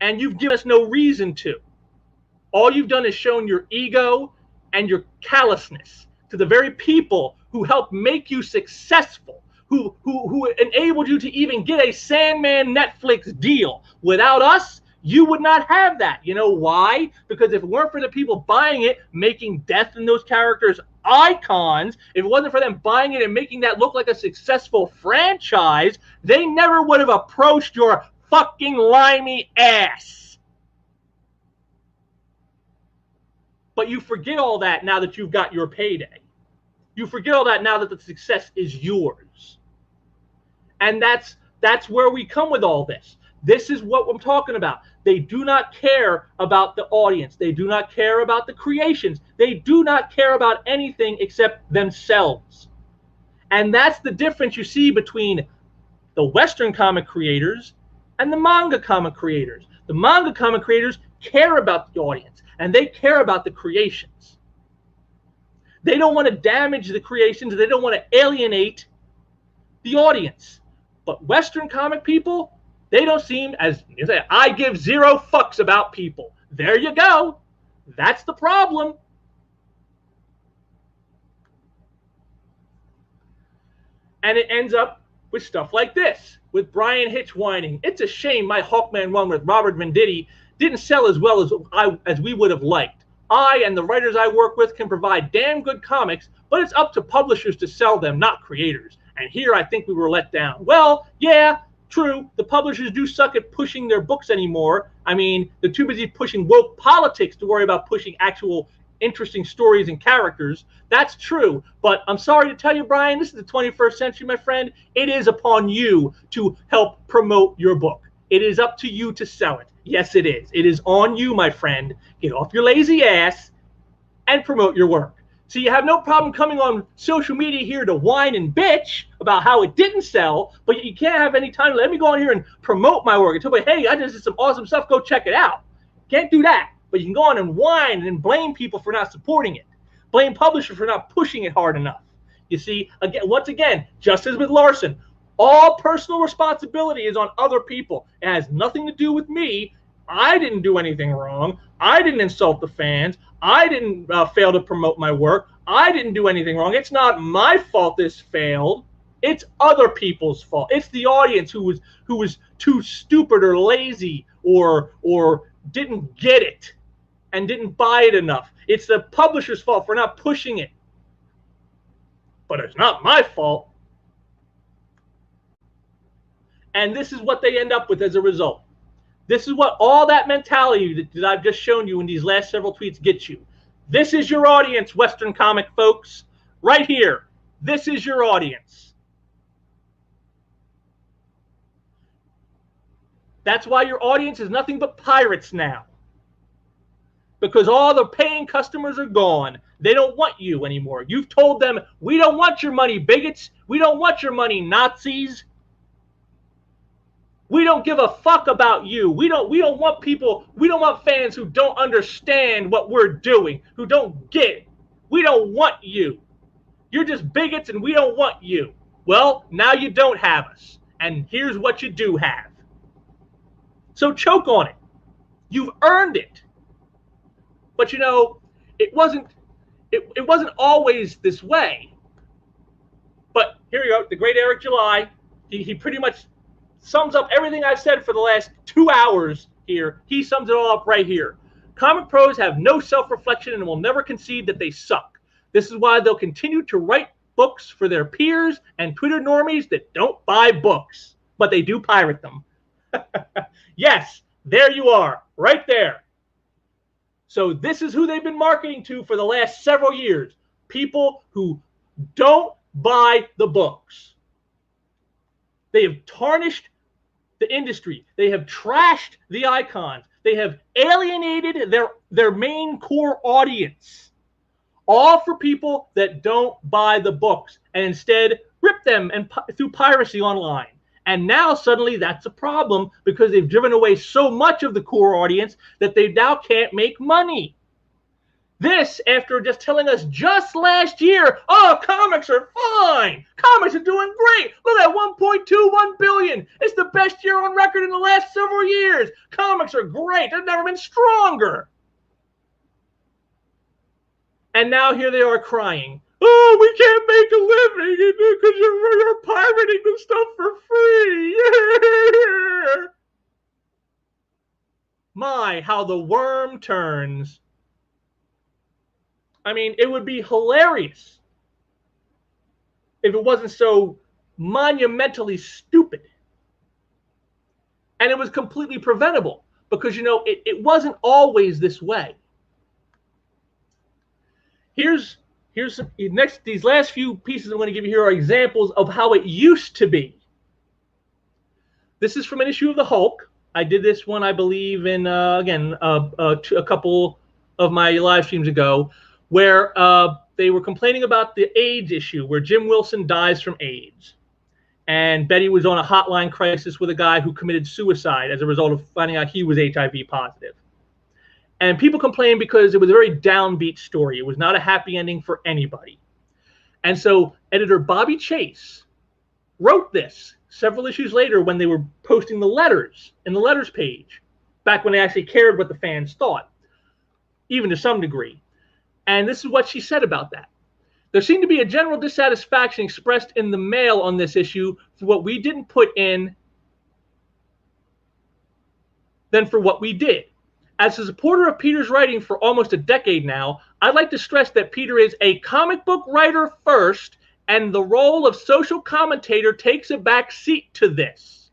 And you've given us no reason to. All you've done is shown your ego and your callousness to the very people who helped make you successful, who enabled you to even get a Sandman Netflix deal. Without us, you would not have that. You know why? Because if it weren't for the people buying it, making Death and those characters icons, if it wasn't for them buying it and making that look like a successful franchise, they never would have approached your fucking limey ass. But you forget all that now that you've got your payday. You forget all that now that the success is yours. And that's where we come with all this. This is what I'm talking about. They do not care about the audience. They do not care about the creations. They do not care about anything except themselves. And that's the difference you see between the Western comic creators and the manga comic creators. The manga comic creators care about the audience, and they care about the creations. They don't want to damage the creations. They don't want to alienate the audience. But Western comic people, they don't seem as, you say, I give zero fucks about people. There you go. That's the problem. And it ends up with stuff like this, with Brian Hitch whining. It's a shame my Hawkman run with Robert Venditti didn't sell as well as we would have liked. I and the writers I work with can provide damn good comics, but it's up to publishers to sell them, not creators. And here I think we were let down. Well, yeah, true. The publishers do suck at pushing their books anymore. I mean, they're too busy pushing woke politics to worry about pushing actual interesting stories and characters. That's true. But I'm sorry to tell you, Brian, this is the 21st century, my friend. It is upon you to help promote your book. It is up to you to sell it. Yes, it is. It is on you, my friend. Get off your lazy ass and promote your work. So you have no problem coming on social media here to whine and bitch about how it didn't sell, but you can't have any time to let me go on here and promote my work and tell me, hey, I just did some awesome stuff. Go check it out. Can't do that. But you can go on and whine and blame people for not supporting it. Blame publishers for not pushing it hard enough. You see, again, once again, just as with Larson, all personal responsibility is on other people. It has nothing to do with me. I didn't do anything wrong. I didn't insult the fans. I didn't fail to promote my work. I didn't do anything wrong. It's not my fault this failed. It's other people's fault. It's the audience who was too stupid or lazy or didn't get it and didn't buy it enough. It's the publisher's fault for not pushing it. But it's not my fault. And this is what they end up with as a result. This is what all that mentality that I've just shown you in these last several tweets gets you. This is your audience, Western comic folks. Right here. This is your audience. That's why your audience is nothing but pirates now. Because all the paying customers are gone. They don't want you anymore. You've told them, we don't want your money, bigots. We don't want your money, Nazis. We don't give a fuck about you. We don't want people, we don't want fans who don't understand what we're doing, who don't get it. We don't want you. You're just bigots and we don't want you. Well, now you don't have us. And here's what you do have. So choke on it. You've earned it. But you know, it wasn't always this way. But here you go, the great Eric July, he pretty much sums up everything I've said for the last 2 hours here. He sums it all up right here. Comic pros have no self-reflection and will never concede that they suck. This is why they'll continue to write books for their peers and Twitter normies that don't buy books, but they do pirate them. Yes, there you are, right there. So this is who they've been marketing to for the last several years. People who don't buy the books. They have tarnished the industry. They have trashed the icons. They have alienated their main core audience. All for people that don't buy the books and instead rip them through piracy online. And now suddenly that's a problem because they've driven away so much of the core audience that they now can't make money. This after just telling us just last year, oh, comics are fine. Comics are doing great. Look at 1.21 billion. It's the best year on record in the last several years. Comics are great. They've never been stronger. And now here they are crying. Oh, we can't make a living because you're pirating the stuff for free. My, how the worm turns. I mean, it would be hilarious if it wasn't so monumentally stupid. And it was completely preventable because, you know, it wasn't always this way. here's these last few pieces I'm going to give you here are examples of how it used to be. This is from an issue of the Hulk. I did this one, I believe, in a couple of my live streams ago, where they were complaining about the AIDS issue, where Jim Wilson dies from AIDS. And Betty was on a hotline crisis with a guy who committed suicide as a result of finding out he was HIV positive. And people complained because it was a very downbeat story. It was not a happy ending for anybody. And so editor Bobby Chase wrote this several issues later when they were posting the letters in the letters page, back when they actually cared what the fans thought, even to some degree. And this is what she said about that. There seemed to be a general dissatisfaction expressed in the mail on this issue for what we didn't put in than for what we did. As a supporter of Peter's writing for almost a decade now, I'd like to stress that Peter is a comic book writer first, and the role of social commentator takes a back seat to this.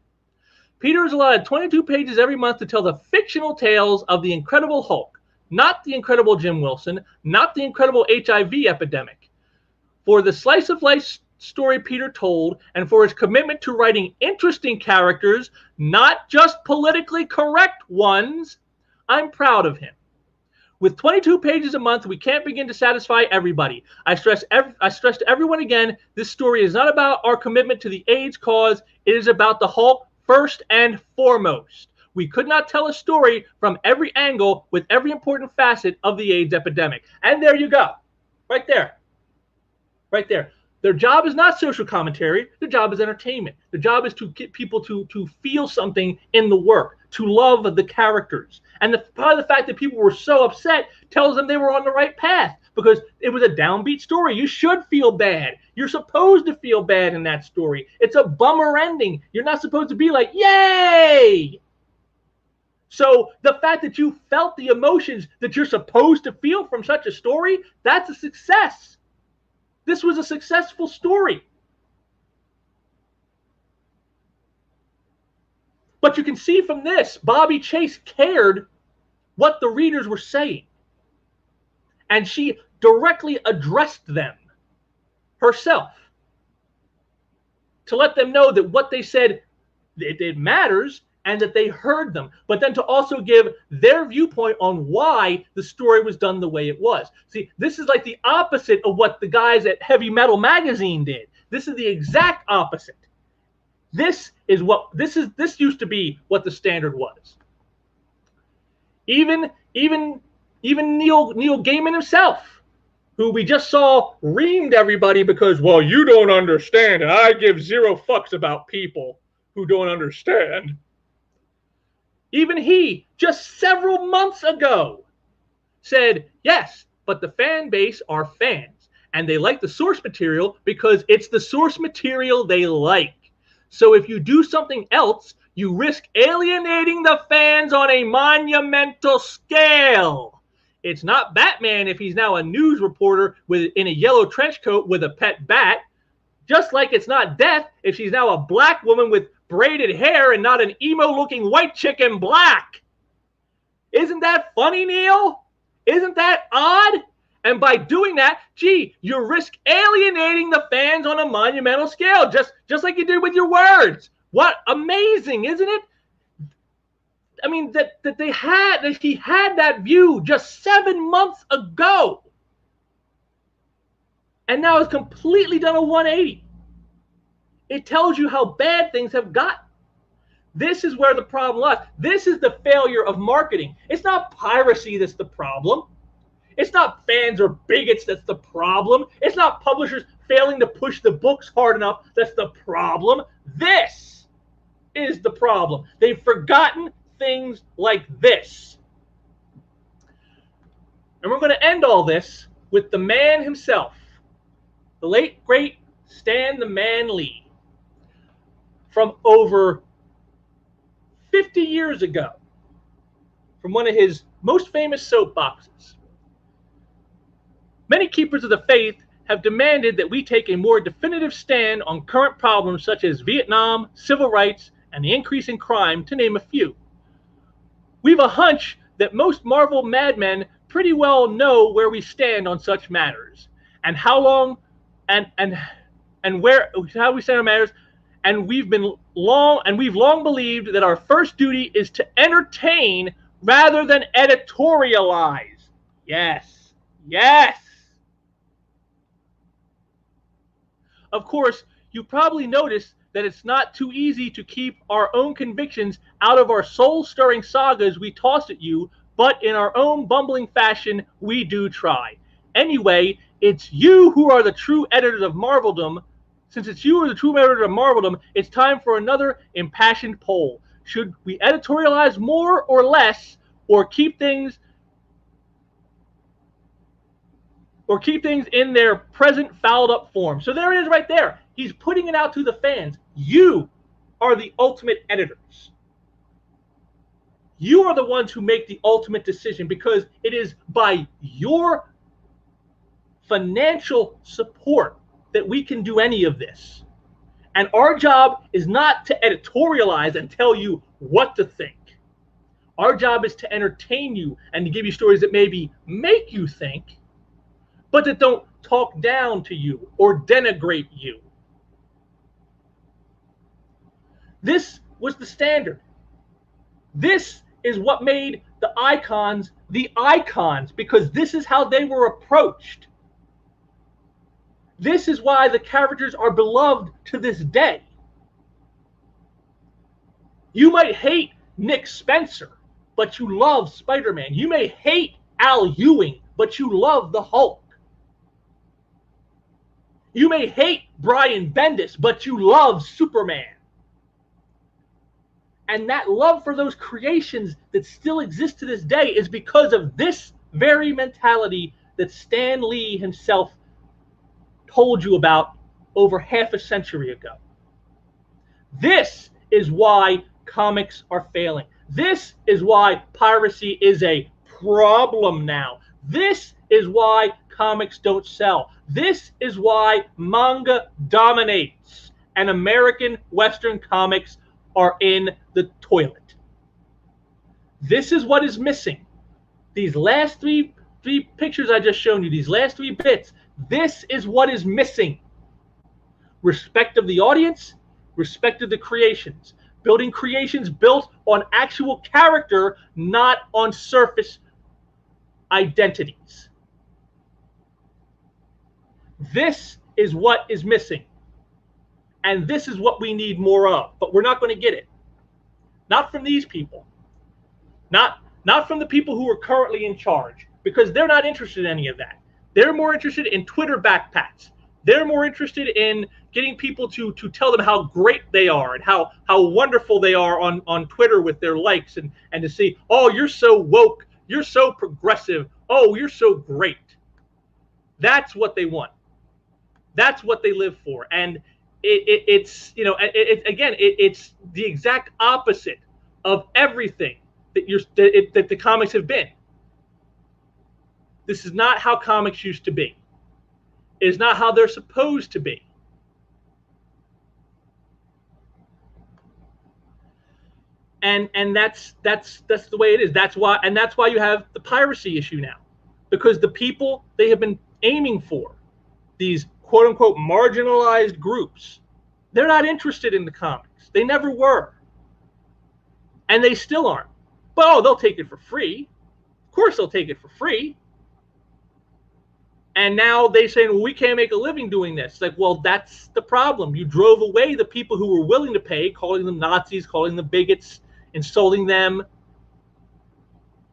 Peter is allotted 22 pages every month to tell the fictional tales of the Incredible Hulk, not the Incredible Jim Wilson, not the Incredible HIV epidemic. For the slice of life story Peter told, and for his commitment to writing interesting characters, not just politically correct ones, I'm proud of him. With 22 pages a month, we can't begin to satisfy everybody. I stress to everyone again, this story is not about our commitment to the AIDS cause. It is about the Hulk first and foremost. We could not tell a story from every angle with every important facet of the AIDS epidemic. And there you go. Right there. Right there. Their job is not social commentary. Their job is entertainment. Their job is to get people to feel something in the work, to love the characters. And part of the fact that people were so upset tells them they were on the right path, because it was a downbeat story. You should feel bad. You're supposed to feel bad in that story. It's a bummer ending. You're not supposed to be like, yay! So the fact that you felt the emotions that you're supposed to feel from such a story, that's a success. This was a successful story. But you can see from this, Bobby Chase cared what the readers were saying. And she directly addressed them herself to let them know that what they said, it matters, and that they heard them, but then to also give their viewpoint on why the story was done the way it was. See, this is like the opposite of what the guys at Heavy Metal Magazine did. This is the exact opposite. This used to be what the standard was. Even Neil Gaiman himself, who we just saw reamed everybody because, well, you don't understand, and I give zero fucks about people who don't understand. Even he, just several months ago, said, yes, but the fan base are fans, and they like the source material because it's the source material they like. So if you do something else, you risk alienating the fans on a monumental scale. It's not Batman if he's now a news reporter in a yellow trench coat with a pet bat, just like it's not Death if she's now a black woman with braided hair and not an emo-looking white chick in black. Isn't that funny, Neil? Isn't that odd? And by doing that, gee, you risk alienating the fans on a monumental scale, just like you did with your words. What amazing, isn't it? I mean, that he had that view just 7 months ago. And now it's completely done a 180. It tells you how bad things have gotten. This is where the problem lies. This is the failure of marketing. It's not piracy that's the problem. It's not fans or bigots that's the problem. It's not publishers failing to push the books hard enough that's the problem. This is the problem. They've forgotten things like this. And we're going to end all this with the man himself, the late, great Stan the Man Lee. From over 50 years ago, from one of his most famous soapboxes. Many keepers of the faith have demanded that we take a more definitive stand on current problems such as Vietnam, civil rights, and the increase in crime, to name a few. We've a hunch that most Marvel madmen pretty well know where we stand on such matters, and how long, and where how we stand on matters, and we've long believed that our first duty is to entertain rather than editorialize. Yes, yes. Of course, you probably noticed that it's not too easy to keep our own convictions out of our soul-stirring sagas we toss at you, but in our own bumbling fashion, we do try. Anyway, it's you who are the true editors of Marveldom. Since it's you who are the true editors of Marveldom, it's time for another impassioned poll. Should we editorialize more or less, or keep things in their present fouled up form? So there it is right there. He's putting it out to the fans. You are the ultimate editors. You are the ones who make the ultimate decision, because it is by your financial support that we can do any of this. And our job is not to editorialize and tell you what to think. Our job is to entertain you and to give you stories that maybe make you think, but that don't talk down to you or denigrate you. This was the standard. This is what made the icons, because this is how they were approached. This is why the characters are beloved to this day. You might hate Nick Spencer, but you love Spider-Man. You may hate Al Ewing, but you love the Hulk. You may hate Brian Bendis, but you love Superman. And that love for those creations that still exist to this day is because of this very mentality that Stan Lee himself told you about over half a century ago. This is why comics are failing. This is why piracy is a problem now. This is why comics don't sell. This is why manga dominates and American Western comics are in the toilet. This is what is missing. These last three pictures I just shown you, these last 3 bits, this is what is missing. Respect of the audience, respect of the creations. Building creations built on actual character, not on surface identities. This is what is missing. And this is what we need more of. But we're not going to get it. Not from these people. Not from the people who are currently in charge. Because they're not interested in any of that. They're more interested in Twitter backpats. They're more interested in getting people to tell them how great they are and how wonderful they are on Twitter with their likes, and to see, oh, you're so woke, you're so progressive, oh, you're so great. That's what they want. That's what they live for. And it's it's the exact opposite of everything that the comics have been. This is not how comics used to be. It is not how they're supposed to be. And that's the way it is. That's why you have the piracy issue now, because the people they have been aiming for, these quote unquote marginalized groups, they're not interested in the comics. They never were, and they still aren't. But oh, they'll take it for free. Of course, they'll take it for free. And now they say, well, we can't make a living doing this. It's like, well, that's the problem. You drove away the people who were willing to pay, calling them Nazis, calling them bigots, insulting them.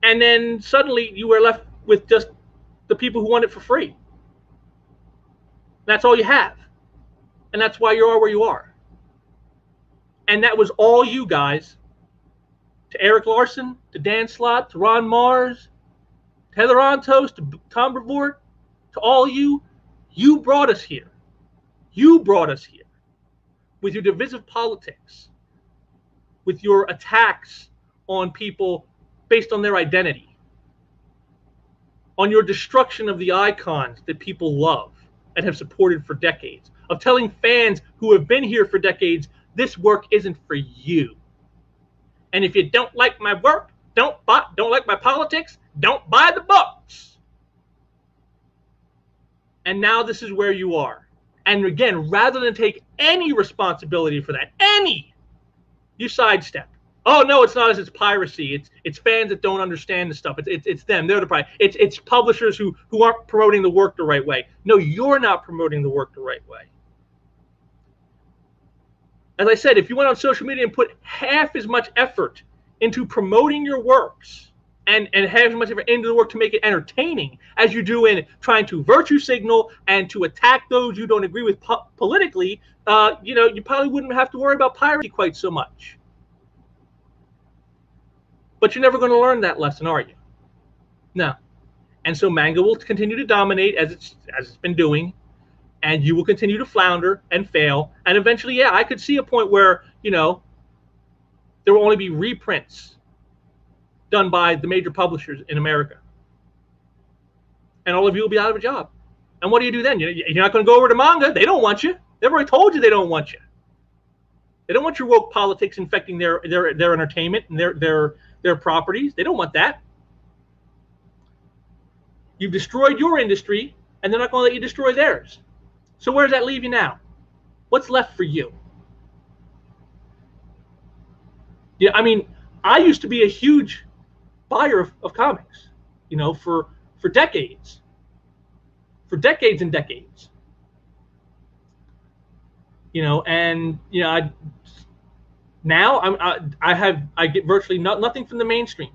And then suddenly you were left with just the people who want it for free. That's all you have. And that's why you are where you are. And that was all you guys. To Eric Larson, to Dan Slott, to Ron Mars, to Heather Ontos, to Tom Brevoort, to all you brought us here. You brought us here with your divisive politics, with your attacks on people based on their identity, on your destruction of the icons that people love and have supported for decades, of telling fans who have been here for decades, this work isn't for you. And if you don't like my work, don't like my politics, don't buy the books. And now this is where you are. And again, rather than take any responsibility for that, you sidestep. Oh no, it's not us. It's piracy. It's fans that don't understand the stuff. It's them. They're the problem. It's publishers who aren't promoting the work the right way. No, you're not promoting the work the right way. As I said, if you went on social media and put half as much effort into promoting your works and half as much effort into the work to make it entertaining as you do in trying to virtue signal and to attack those you don't agree with politically, you probably wouldn't have to worry about piracy quite so much. But you're never going to learn that lesson, are you? No. And so manga will continue to dominate as it's been doing, and you will continue to flounder and fail. And eventually, yeah, I could see a point where, there will only be reprints done by the major publishers in America. And all of you will be out of a job. And what do you do then? You're not going to go over to manga. They don't want you. They've already told you they don't want you. They don't want your woke politics infecting their entertainment and their properties. They don't want that. You've destroyed your industry, and they're not going to let you destroy theirs. So where does that leave you now? What's left for you? Yeah, I mean, I used to be a huge buyer of comics, for decades. For decades and decades. I get virtually nothing from the mainstream.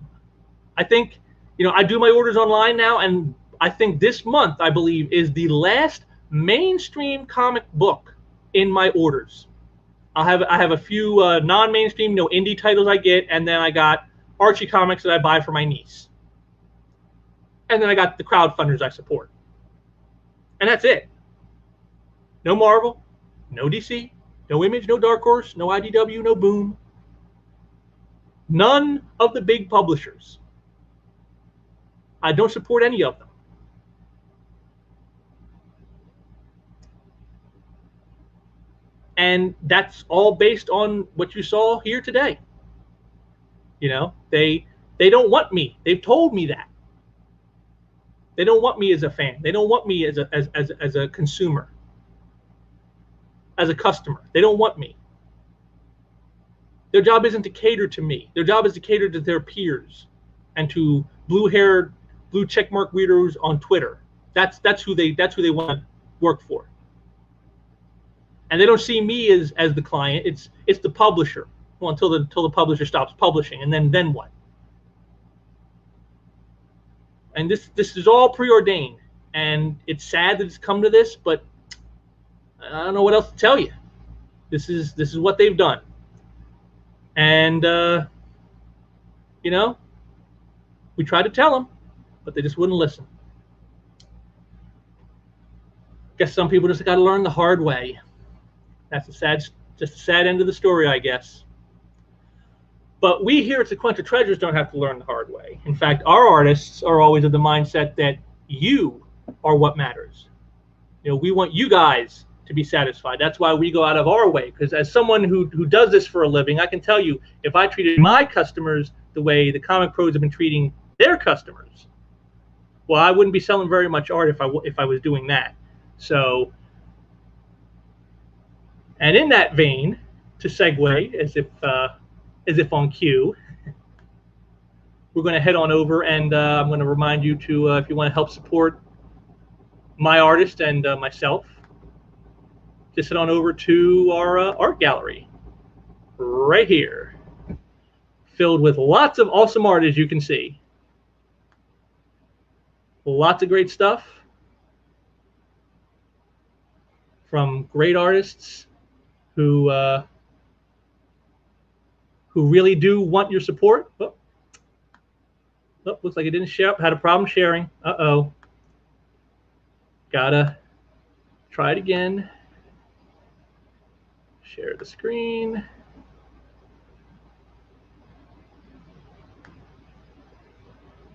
I think, I do my orders online now, and I think this month, I believe, is the last mainstream comic book in my orders. I have a few non-mainstream, indie titles I get, and then I got Archie comics that I buy for my niece. And then I got the crowdfunders I support. And that's it. No Marvel, no DC, no Image, no Dark Horse, no IDW, no Boom. None of the big publishers. I don't support any of them. And that's all based on what you saw here today. They don't want me. They've told me that. They don't want me as a fan. They don't want me as a consumer, as a customer. They don't want me. Their job isn't to cater to me. Their job is to cater to their peers and to blue-haired, blue checkmark weirdos on Twitter. That's who they want to work for. And they don't see me as the client. It's the publisher. Well, until the publisher stops publishing, and then what? And this is all preordained, and it's sad that it's come to this, but I don't know what else to tell you. This is what they've done, and we tried to tell them, but they just wouldn't listen. Guess some people just got to learn the hard way. That's just a sad end of the story, I guess. But we here at Sequential Treasures don't have to learn the hard way. In fact, our artists are always of the mindset that you are what matters. We want you guys to be satisfied. That's why we go out of our way. Because as someone who does this for a living, I can tell you, if I treated my customers the way the comic pros have been treating their customers, well, I wouldn't be selling very much art if I was doing that. So. And in that vein, to segue, as if on cue, we're going to head on over, and I'm going to remind you to, if you want to help support my artist and myself, just head on over to our art gallery right here, filled with lots of awesome art, as you can see. Lots of great stuff from great artists who really do want your support. Oh, looks like it didn't share. Had a problem sharing. Uh-oh. Gotta try it again. Share the screen.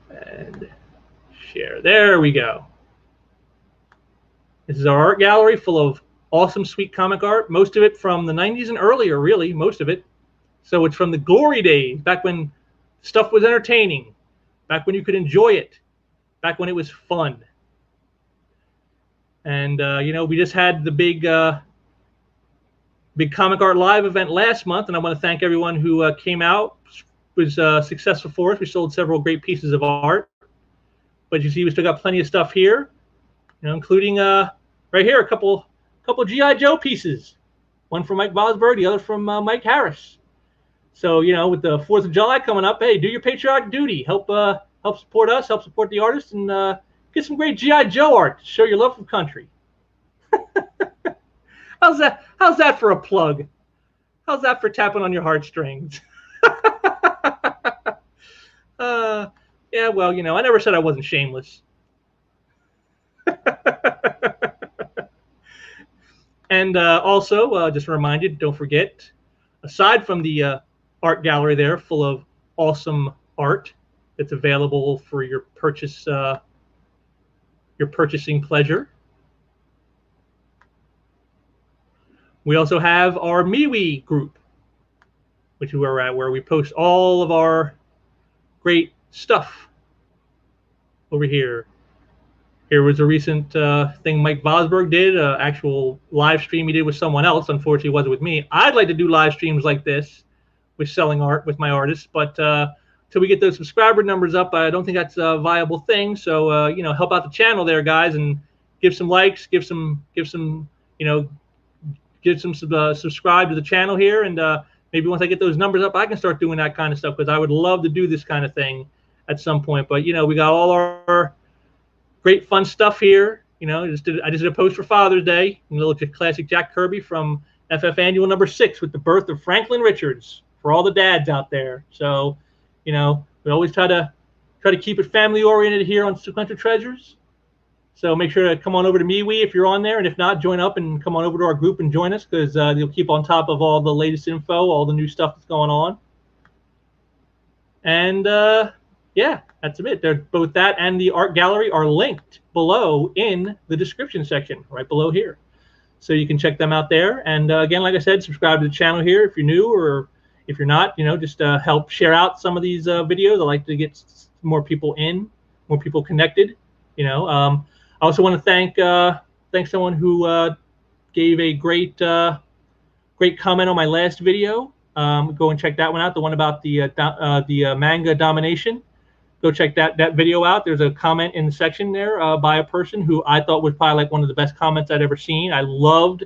And share. There we go. This is our art gallery full of awesome, sweet comic art, most of it from the 90s and earlier, really, most of it. So it's from the glory days, back when stuff was entertaining, back when you could enjoy it, back when it was fun. And you know, we just had the big Comic Art Live event last month, and I want to thank everyone who came out. It was successful for us. We sold several great pieces of art, but you see, we still got plenty of stuff here, you know, including right here a couple GI Joe pieces, one from Mike Vosberg, the other from Mike Harris. So, you know, with the 4th of July coming up, hey, do your patriotic duty. Help support us, help support the artists, and get some great GI Joe art to show your love for country. How's that for a plug? How's that for tapping on your heartstrings? Yeah, well, you know, I never said I wasn't shameless. And also, just to remind you, don't forget, aside from the art gallery there, full of awesome art that's available for your purchase, your purchasing pleasure, we also have our MeWe group, which is where we're at, where we post all of our great stuff over here. Here was a recent thing Mike Vosberg did, an actual live stream he did with someone else. Unfortunately, it wasn't with me. I'd like to do live streams like this with selling art with my artists, but till we get those subscriber numbers up, I don't think that's a viable thing. So, you know, help out the channel there, guys, and give some likes, give some, you know, subscribe to the channel here, and maybe once I get those numbers up, I can start doing that kind of stuff, because I would love to do this kind of thing at some point. But, you know, we got all our great fun stuff here. You know, I just did a post for Father's Day, a little classic Jack Kirby from FF Annual number 6 with the birth of Franklin Richards for all the dads out there. So, you know, we always try to keep it family oriented here on Sequential Treasures. So make sure to come on over to MeWe if you're on there, and if not, join up and come on over to our group and join us, because you'll keep on top of all the latest info, all the new stuff that's going on. And yeah, that's it. They're both that and the art gallery are linked below in the description section, right below here. So you can check them out there. And again, like I said, subscribe to the channel here if you're new, or if you're not, you know, just help share out some of these videos. I like to get more people in, more people connected. You know, I also want to thank someone who gave a great comment on my last video. Go and check that one out, the one about the manga domination. Go check that video out. There's a comment in the section there by a person who I thought was probably like one of the best comments I'd ever seen. I loved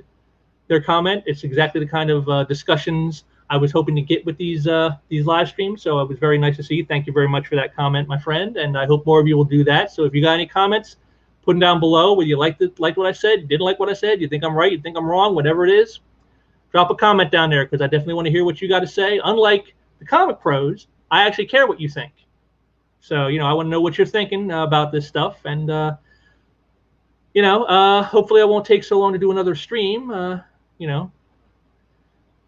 their comment. It's exactly the kind of discussions I was hoping to get with these live streams. So it was very nice to see. Thank you very much for that comment, my friend. And I hope more of you will do that. So if you got any comments, put them down below. Whether you liked what I said, didn't like what I said, you think I'm right, you think I'm wrong, whatever it is, drop a comment down there, because I definitely want to hear what you got to say. Unlike the comic pros, I actually care what you think. So, you know, I want to know what you're thinking about this stuff. And, you know, hopefully I won't take so long to do another stream, you know.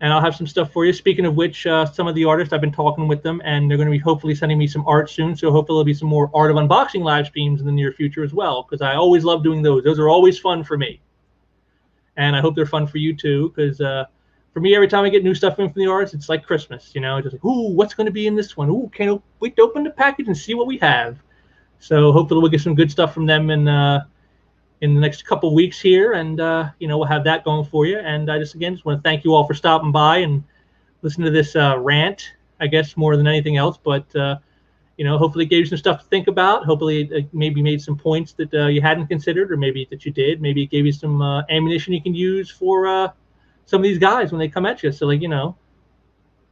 And I'll have some stuff for you. Speaking of which, some of the artists, I've been talking with them, and they're going to be hopefully sending me some art soon. So hopefully there'll be some more Art of Unboxing live streams in the near future as well, because I always love doing those. Those are always fun for me. And I hope they're fun for you too, because for me, every time I get new stuff in from the artists, it's like Christmas, you know, just like, ooh, what's going to be in this one? Ooh, can't wait to open the package and see what we have. So hopefully we'll get some good stuff from them in the next couple of weeks here, and you know, we'll have that going for you. And I just want to thank you all for stopping by and listening to this rant, I guess, more than anything else. But you know, hopefully it gave you some stuff to think about. Hopefully it maybe made some points that you hadn't considered, or maybe that you did. Maybe it gave you some ammunition you can use for some of these guys when they come at you. So, like, you know,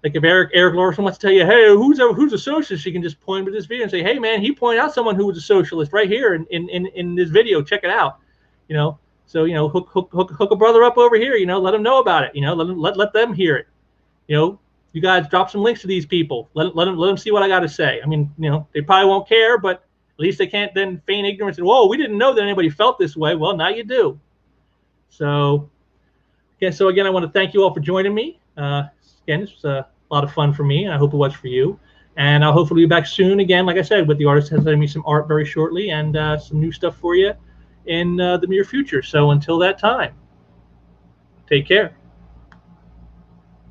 like if Eric Larson wants to tell you, hey, who's a socialist, you can just point to this video and say, hey, man, he pointed out someone who was a socialist right here in this video. Check it out. You know, so, you know, hook a brother up over here. You know, let them know about it. You know, let them hear it. You know, you guys drop some links to these people. Let them see what I got to say. I mean, you know, they probably won't care, but at least they can't then feign ignorance and, whoa, we didn't know that anybody felt this way. Well, now you do. So, yeah, so again, I want to thank you all for joining me. Again, this was a lot of fun for me, and I hope it was for you. And I'll hopefully be back soon again, like I said, with the artist sending me some art very shortly, and some new stuff for you in the near future. So until that time, take care.